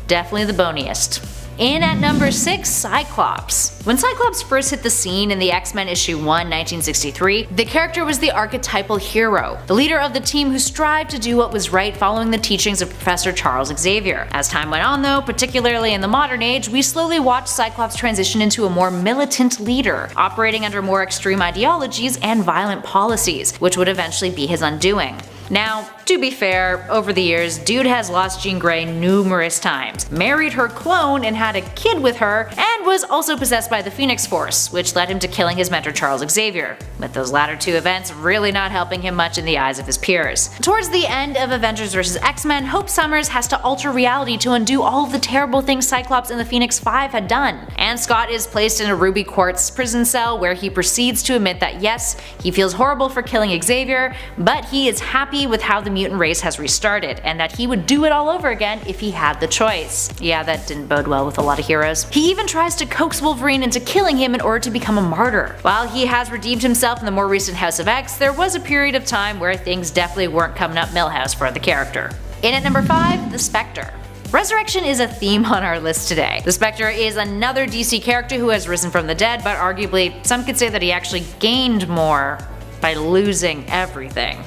definitely the boniest. In at number 6, Cyclops. When Cyclops first hit the scene in the X-Men issue 1, 1963, the character was the archetypal hero, the leader of the team who strived to do what was right following the teachings of Professor Charles Xavier. As time went on though, particularly in the modern age, we slowly watched Cyclops transition into a more militant leader, operating under more extreme ideologies and violent policies, which would eventually be his undoing. Now, to be fair, over the years, dude has lost Jean Grey numerous times, married her clone and had a kid with her, and was also possessed by the Phoenix Force, which led him to killing his mentor Charles Xavier, with those latter two events really not helping him much in the eyes of his peers. Towards the end of Avengers vs. X-Men, Hope Summers has to alter reality to undo all of the terrible things Cyclops and the Phoenix Five had done, and Scott is placed in a ruby quartz prison cell where he proceeds to admit that yes, he feels horrible for killing Xavier, but he is happy with how the mutant race has restarted, and that he would do it all over again if he had the choice. Yeah, that didn't bode well with a lot of heroes. He even tries to coax Wolverine into killing him in order to become a martyr. While he has redeemed himself in the more recent House of X, there was a period of time where things definitely weren't coming up Milhouse for the character. In at number 5, the Spectre. Resurrection is a theme on our list today. The Spectre is another DC character who has risen from the dead, but arguably some could say that he actually gained more by losing everything.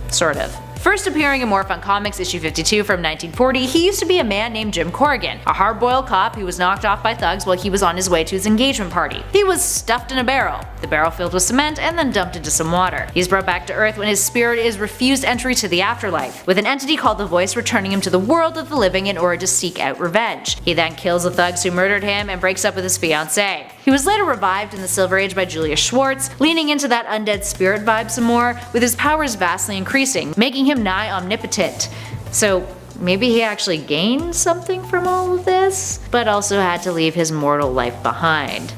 Sort of. First appearing in Morphin Comics issue 52 from 1940, he used to be a man named Jim Corrigan, a hard-boiled cop who was knocked off by thugs while he was on his way to his engagement party. He was stuffed in a barrel, the barrel filled with cement and then dumped into some water. He's brought back to Earth when his spirit is refused entry to the afterlife, with an entity called the Voice returning him to the world of the living in order to seek out revenge. He then kills the thugs who murdered him and breaks up with his fiancée. He was later revived in the Silver Age by Julius Schwartz, leaning into that undead spirit vibe some more, with his powers vastly increasing, making him nigh omnipotent. So maybe he actually gained something from all of this, but also had to leave his mortal life behind.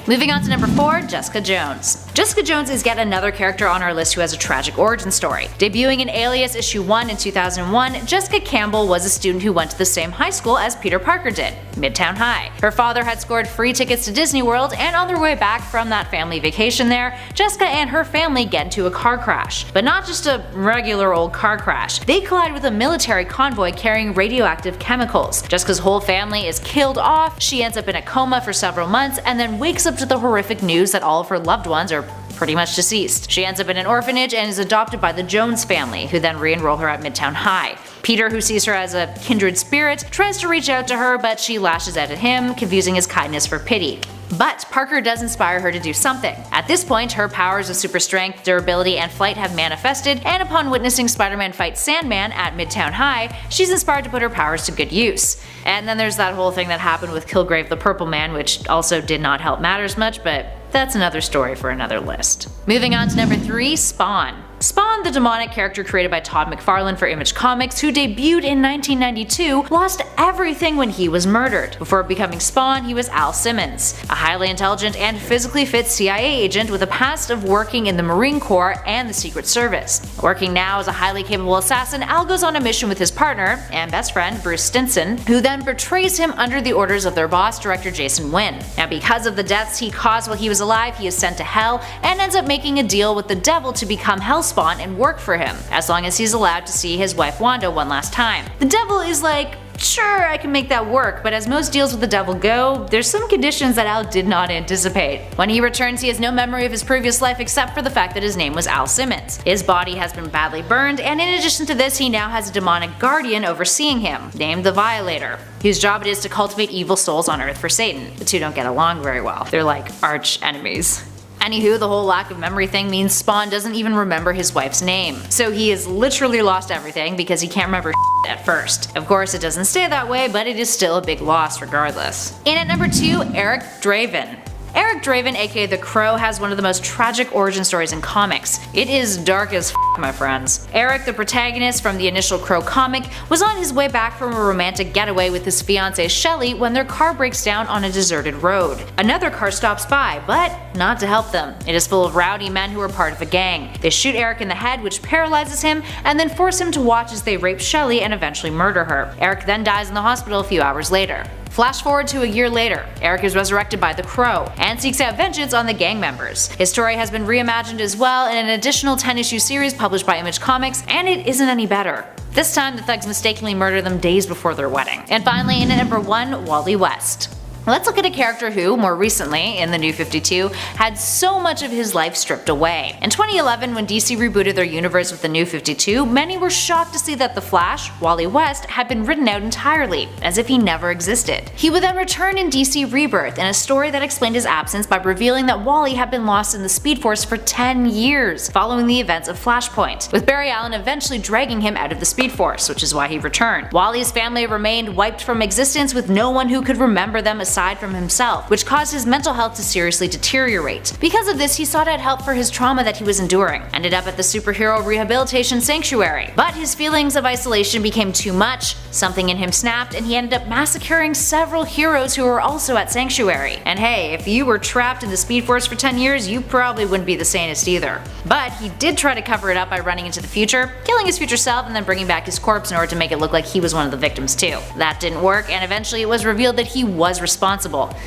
Moving on to number 4, Jessica Jones. Jessica Jones is yet another character on our list who has a tragic origin story. Debuting in Alias issue 1 in 2001, Jessica Campbell was a student who went to the same high school as Peter Parker did, Midtown High. Her father had scored free tickets to Disney World, and on their way back from that family vacation there, Jessica and her family get into a car crash. But not just a regular old car crash. They collide with a military convoy carrying radioactive chemicals. Jessica's whole family is killed off, she ends up in a coma for several months, and then wakes up to the horrific news that all of her loved ones, or pretty much deceased. She ends up in an orphanage and is adopted by the Jones family, who then re-enroll her at Midtown High. Peter, who sees her as a kindred spirit, tries to reach out to her, but she lashes out at him, confusing his kindness for pity. But Parker does inspire her to do something. At this point, her powers of super strength, durability, and flight have manifested, and upon witnessing Spider-Man fight Sandman at Midtown High, she's inspired to put her powers to good use. And then there's that whole thing that happened with Kilgrave the Purple Man, which also did not help matters much, but that's another story for another list. Moving on to number 3, Spawn. Spawn, the demonic character created by Todd McFarlane for Image Comics, who debuted in 1992, lost everything when he was murdered. Before becoming Spawn, he was Al Simmons, a highly intelligent and physically fit CIA agent with a past of working in the Marine Corps and the Secret Service. Working now as a highly capable assassin, Al goes on a mission with his partner and best friend, Bruce Stinson, who then betrays him under the orders of their boss, director Jason Wynn. Now, because of the deaths he caused while he was alive, he is sent to Hell and ends up making a deal with the devil to become Hellspawn and work for him, as long as he's allowed to see his wife Wanda one last time. The devil is like, sure, I can make that work, but as most deals with the devil go, there's some conditions that Al did not anticipate. When he returns, he has no memory of his previous life except for the fact that his name was Al Simmons. His body has been badly burned, and in addition to this, he now has a demonic guardian overseeing him, named the Violator, whose job it is to cultivate evil souls on Earth for Satan. The two don't get along very well. They're like arch enemies. Anywho, the whole lack of memory thing means Spawn doesn't even remember his wife's name. So he has literally lost everything because he can't remember at first. Of course, it doesn't stay that way, but it is still a big loss regardless. In at number 2, Eric Draven. Eric Draven, aka The Crow, has one of the most tragic origin stories in comics. It is dark as my friends. Eric, the protagonist from the initial Crow comic, was on his way back from a romantic getaway with his fiancée Shelley when their car breaks down on a deserted road. Another car stops by, but not to help them. It is full of rowdy men who are part of a gang. They shoot Eric in the head, which paralyzes him, and then force him to watch as they rape Shelley and eventually murder her. Eric then dies in the hospital a few hours later. Flash forward to a year later, Eric is resurrected by the Crow and seeks out vengeance on the gang members. His story has been reimagined as well in an additional 10-issue series published by Image Comics, and it isn't any better. This time, the thugs mistakenly murder them days before their wedding. And finally, in at number 1, Wally West. Let's look at a character who, more recently, in the New 52, had so much of his life stripped away. In 2011, when DC rebooted their universe with the New 52, many were shocked to see that the Flash, Wally West, had been written out entirely, as if he never existed. He would then return in DC Rebirth in a story that explained his absence by revealing that Wally had been lost in the Speed Force for 10 years, following the events of Flashpoint, with Barry Allen eventually dragging him out of the Speed Force, which is why he returned. Wally's family remained wiped from existence with no one who could remember them aside from himself, which caused his mental health to seriously deteriorate. Because of this, he sought out help for his trauma that he was enduring, ended up at the Superhero Rehabilitation Sanctuary. But his feelings of isolation became too much, something in him snapped, and he ended up massacring several heroes who were also at Sanctuary. And hey, if you were trapped in the Speed Force for 10 years, you probably wouldn't be the sanest either. But he did try to cover it up by running into the future, killing his future self, and then bringing back his corpse in order to make it look like he was one of the victims too. That didn't work, and eventually it was revealed that he was responsible.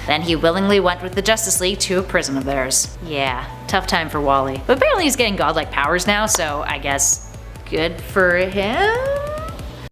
Then he willingly went with the Justice League to a prison of theirs. Yeah, tough time for Wally. But apparently he's getting godlike powers now, so I guess good for him?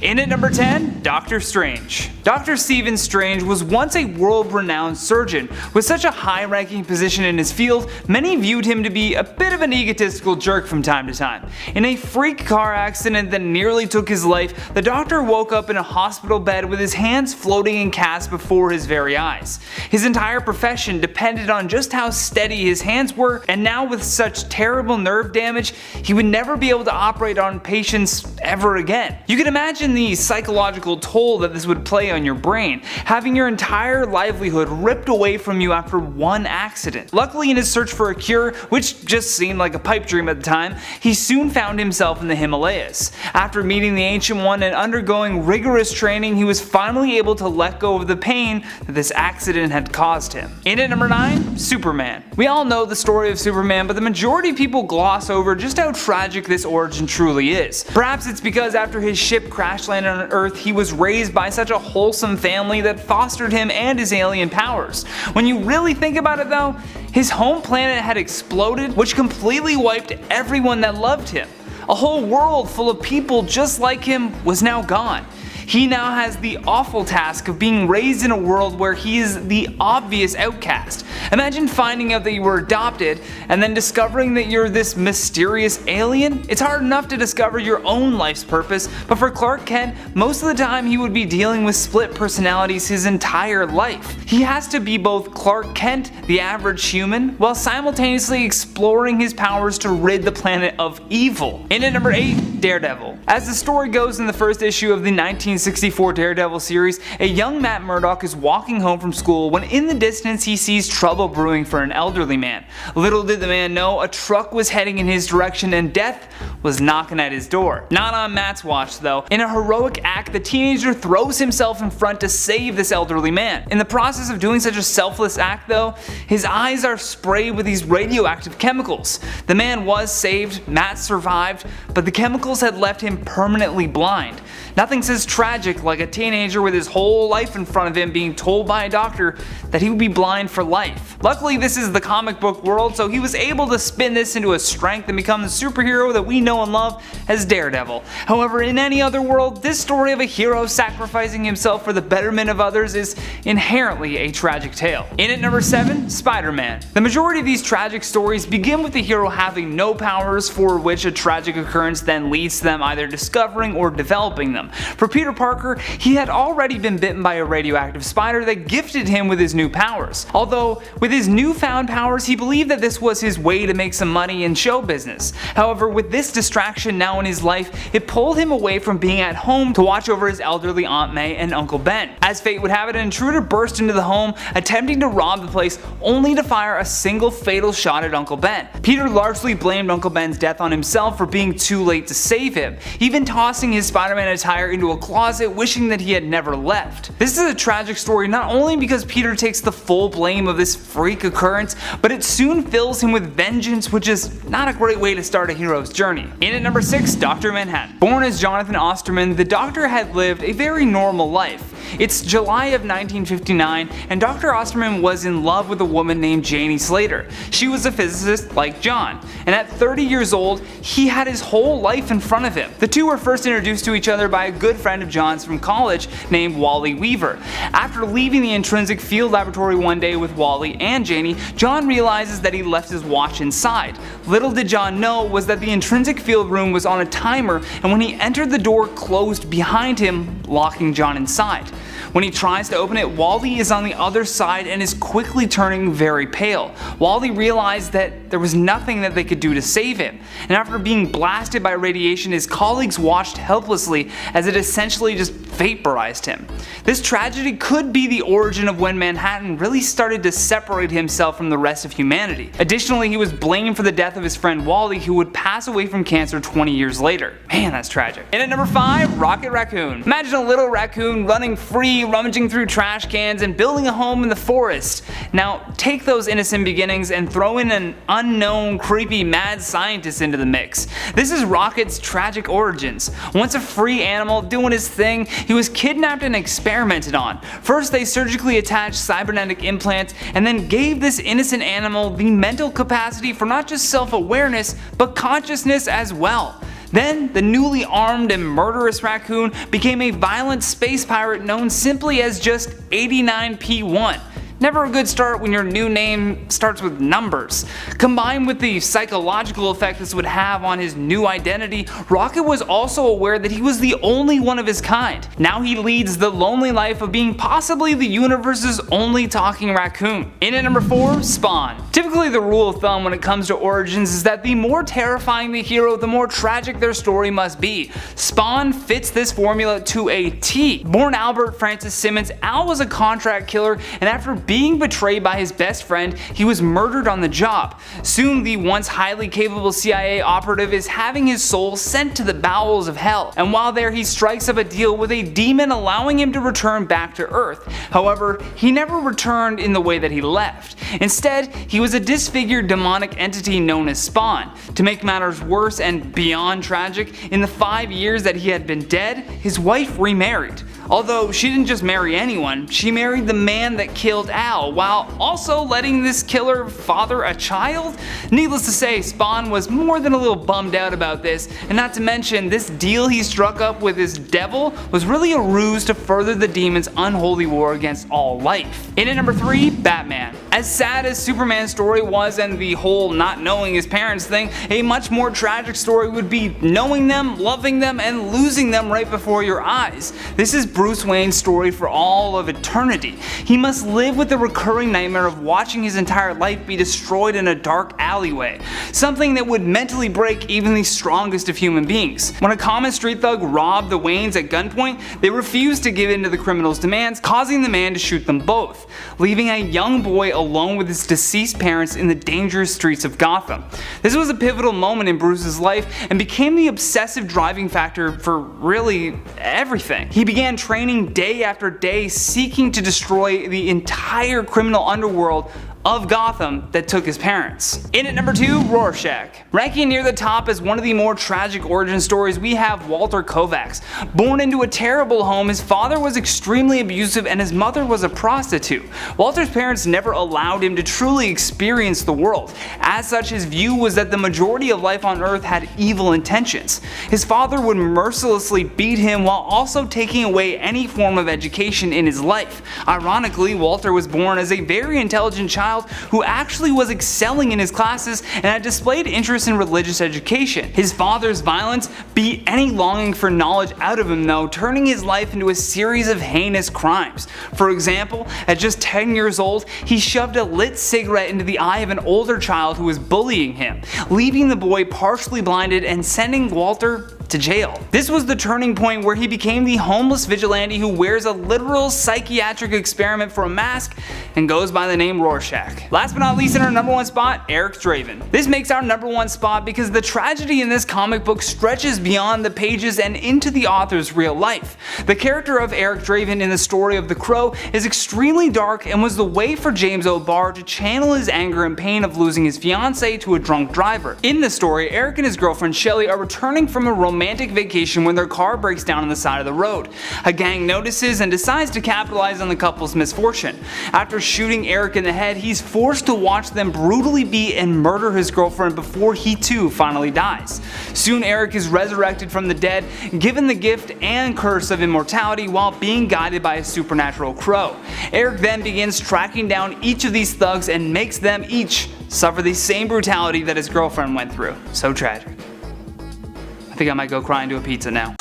In at number 10, Doctor Strange. Dr. Stephen Strange was once a world-renowned surgeon. With such a high-ranking position in his field, many viewed him to be a bit of an egotistical jerk from time to time. In a freak car accident that nearly took his life, the doctor woke up in a hospital bed with his hands floating in casts before his very eyes. His entire profession depended on just how steady his hands were, and now with such terrible nerve damage, he would never be able to operate on patients ever again. You can imagine the psychological toll that this would play on your brain, having your entire livelihood ripped away from you after one accident. Luckily, in his search for a cure, which just seemed like a pipe dream at the time, he soon found himself in the Himalayas. After meeting the Ancient One and undergoing rigorous training, he was finally able to let go of the pain that this accident had caused him. In at number 9, Superman. We all know the story of Superman, but the majority of people gloss over just how tragic this origin truly is. Perhaps it's because after his ship crash landed on Earth, he was raised by such a wholesome family that fostered him and his alien powers. When you really think about it though, his home planet had exploded, which completely wiped everyone that loved him. A whole world full of people just like him was now gone. he now has the awful task of being raised in a world where he is the obvious outcast. Imagine finding out that you were adopted and then discovering that you're this mysterious alien. It's hard enough to discover your own life's purpose, but for Clark Kent, most of the time he would be dealing with split personalities his entire life. He has to be both Clark Kent, the average human, while simultaneously exploring his powers to rid the planet of evil. In at number 8, Daredevil. As the story goes in the first issue of the 1964 Daredevil series, a young Matt Murdock is walking home from school when in the distance he sees trouble brewing for an elderly man. Little did the man know a truck was heading in his direction and death was knocking at his door. Not on Matt's watch though. In a heroic act, the teenager throws himself in front to save this elderly man. In the process of doing such a selfless act though, his eyes are sprayed with these radioactive chemicals. The man was saved, Matt survived, but the chemicals had left him permanently blind. Nothing says tragic like a teenager with his whole life in front of him being told by a doctor that he would be blind for life. Luckily this is the comic book world, so he was able to spin this into a strength and become the superhero that we know and love as Daredevil. However, in any other world, this story of a hero sacrificing himself for the betterment of others is inherently a tragic tale. In at number 7, Spider-Man. The majority of these tragic stories begin with the hero having no powers, for which a tragic occurrence then leads to them either discovering or developing them. For Peter Parker, he had already been bitten by a radioactive spider that gifted him with his new powers. Although, with his newfound powers, he believed that this was his way to make some money in show business. However, with this distraction now in his life, it pulled him away from being at home to watch over his elderly Aunt May and Uncle Ben. As fate would have it, an intruder burst into the home, attempting to rob the place, only to fire a single fatal shot at Uncle Ben. Peter largely blamed Uncle Ben's death on himself for being too late to save him, even tossing his Spider-Man attire into a closet, wishing that he had never left. This is a tragic story not only because Peter takes the full blame of this freak occurrence, but it soon fills him with vengeance, which is not a great way to start a hero's journey. In at number 6, Dr. Manhattan. Born as Jonathan Osterman, the Doctor had lived a very normal life. It's July of 1959, and Dr. Osterman was in love with a woman named Janie Slater. She was a physicist like John, and at 30 years old, he had his whole life in front of him. The two were first introduced to each other by a good friend of John's from college named Wally Weaver. After leaving the Intrinsic Field Laboratory one day with Wally and Janie, John realizes that he left his watch inside. Little did John know was that the Intrinsic Field room was on a timer, and when he entered, the door closed behind him, locking John inside. When he tries to open it, Wally is on the other side and is quickly turning very pale. Wally realized that there was nothing that they could do to save him, and after being blasted by radiation, his colleagues watched helplessly as it essentially just vaporized him. This tragedy could be the origin of when Manhattan really started to separate himself from the rest of humanity. Additionally, he was blamed for the death of his friend Wally, who would pass away from cancer 20 years later. Man, that's tragic. And at number 5, Rocket Raccoon. Imagine a little raccoon running free, rummaging through trash cans and building a home in the forest. Now, take those innocent beginnings and throw in an unknown, creepy, mad scientist into the mix. This is Rocket's tragic origins. Once a free animal doing his thing, he was kidnapped and experimented on. First, they surgically attached cybernetic implants and then gave this innocent animal the mental capacity for not just self-awareness, but consciousness as well. Then, the newly armed and murderous raccoon became a violent space pirate known simply as just 89P1. Never a good start when your new name starts with numbers. Combined with the psychological effect this would have on his new identity, Rocket was also aware that he was the only one of his kind. Now he leads the lonely life of being possibly the universe's only talking raccoon. In at number 4, Spawn. Typically the rule of thumb when it comes to origins is that the more terrifying the hero, the more tragic their story must be. Spawn fits this formula to a T. Born Albert Francis Simmons, Al was a contract killer, and after being betrayed by his best friend, he was murdered on the job. Soon, the once highly capable CIA operative is having his soul sent to the bowels of hell, and while there he strikes up a deal with a demon allowing him to return back to Earth. However, he never returned in the way that he left. Instead, he was a disfigured demonic entity known as Spawn. To make matters worse and beyond tragic, in the 5 years that he had been dead, his wife remarried. Although she didn't just marry anyone, she married the man that killed Al, while also letting this killer father a child? Needless to say, Spawn was more than a little bummed out about this, and not to mention, this deal he struck up with his devil was really a ruse to further the demon's unholy war against all life. In at number 3, Batman. As sad as Superman's story was and the whole not knowing his parents thing, a much more tragic story would be knowing them, loving them, and losing them right before your eyes. This is Bruce Wayne's story for all of eternity. He must live with the recurring nightmare of watching his entire life be destroyed in a dark alleyway, something that would mentally break even the strongest of human beings. When a common street thug robbed the Waynes at gunpoint, they refused to give in to the criminal's demands, causing the man to shoot them both, leaving a young boy alone with his deceased parents in the dangerous streets of Gotham. This was a pivotal moment in Bruce's life and became the obsessive driving factor for really everything. He began training day after day, seeking to destroy the entire criminal underworld of Gotham that took his parents. In at number 2, Rorschach. Ranking near the top as one of the more tragic origin stories, we have Walter Kovacs. Born into a terrible home, his father was extremely abusive and his mother was a prostitute. Walter's parents never allowed him to truly experience the world. As such, his view was that the majority of life on Earth had evil intentions. His father would mercilessly beat him while also taking away any form of education in his life. Ironically, Walter was born as a very intelligent child who actually was excelling in his classes and had displayed interest in religious education. His father's violence beat any longing for knowledge out of him though, turning his life into a series of heinous crimes. For example, at just 10 years old, he shoved a lit cigarette into the eye of an older child who was bullying him, leaving the boy partially blinded and sending Walter to jail. This was the turning point where he became the homeless vigilante who wears a literal psychiatric experiment for a mask and goes by the name Rorschach. Last but not least, in our number 1 spot, Eric Draven. This makes our number 1 spot because the tragedy in this comic book stretches beyond the pages and into the author's real life. The character of Eric Draven in the story of The Crow is extremely dark and was the way for James O'Barr to channel his anger and pain of losing his fiancée to a drunk driver. In the story, Eric and his girlfriend Shelley are returning from a romantic vacation when their car breaks down on the side of the road. A gang notices and decides to capitalize on the couple's misfortune. After shooting Eric in the head, he's forced to watch them brutally beat and murder his girlfriend before he too finally dies. Soon Eric is resurrected from the dead, given the gift and curse of immortality while being guided by a supernatural crow. Eric then begins tracking down each of these thugs and makes them each suffer the same brutality that his girlfriend went through. So tragic. I think I might go cry into a pizza now.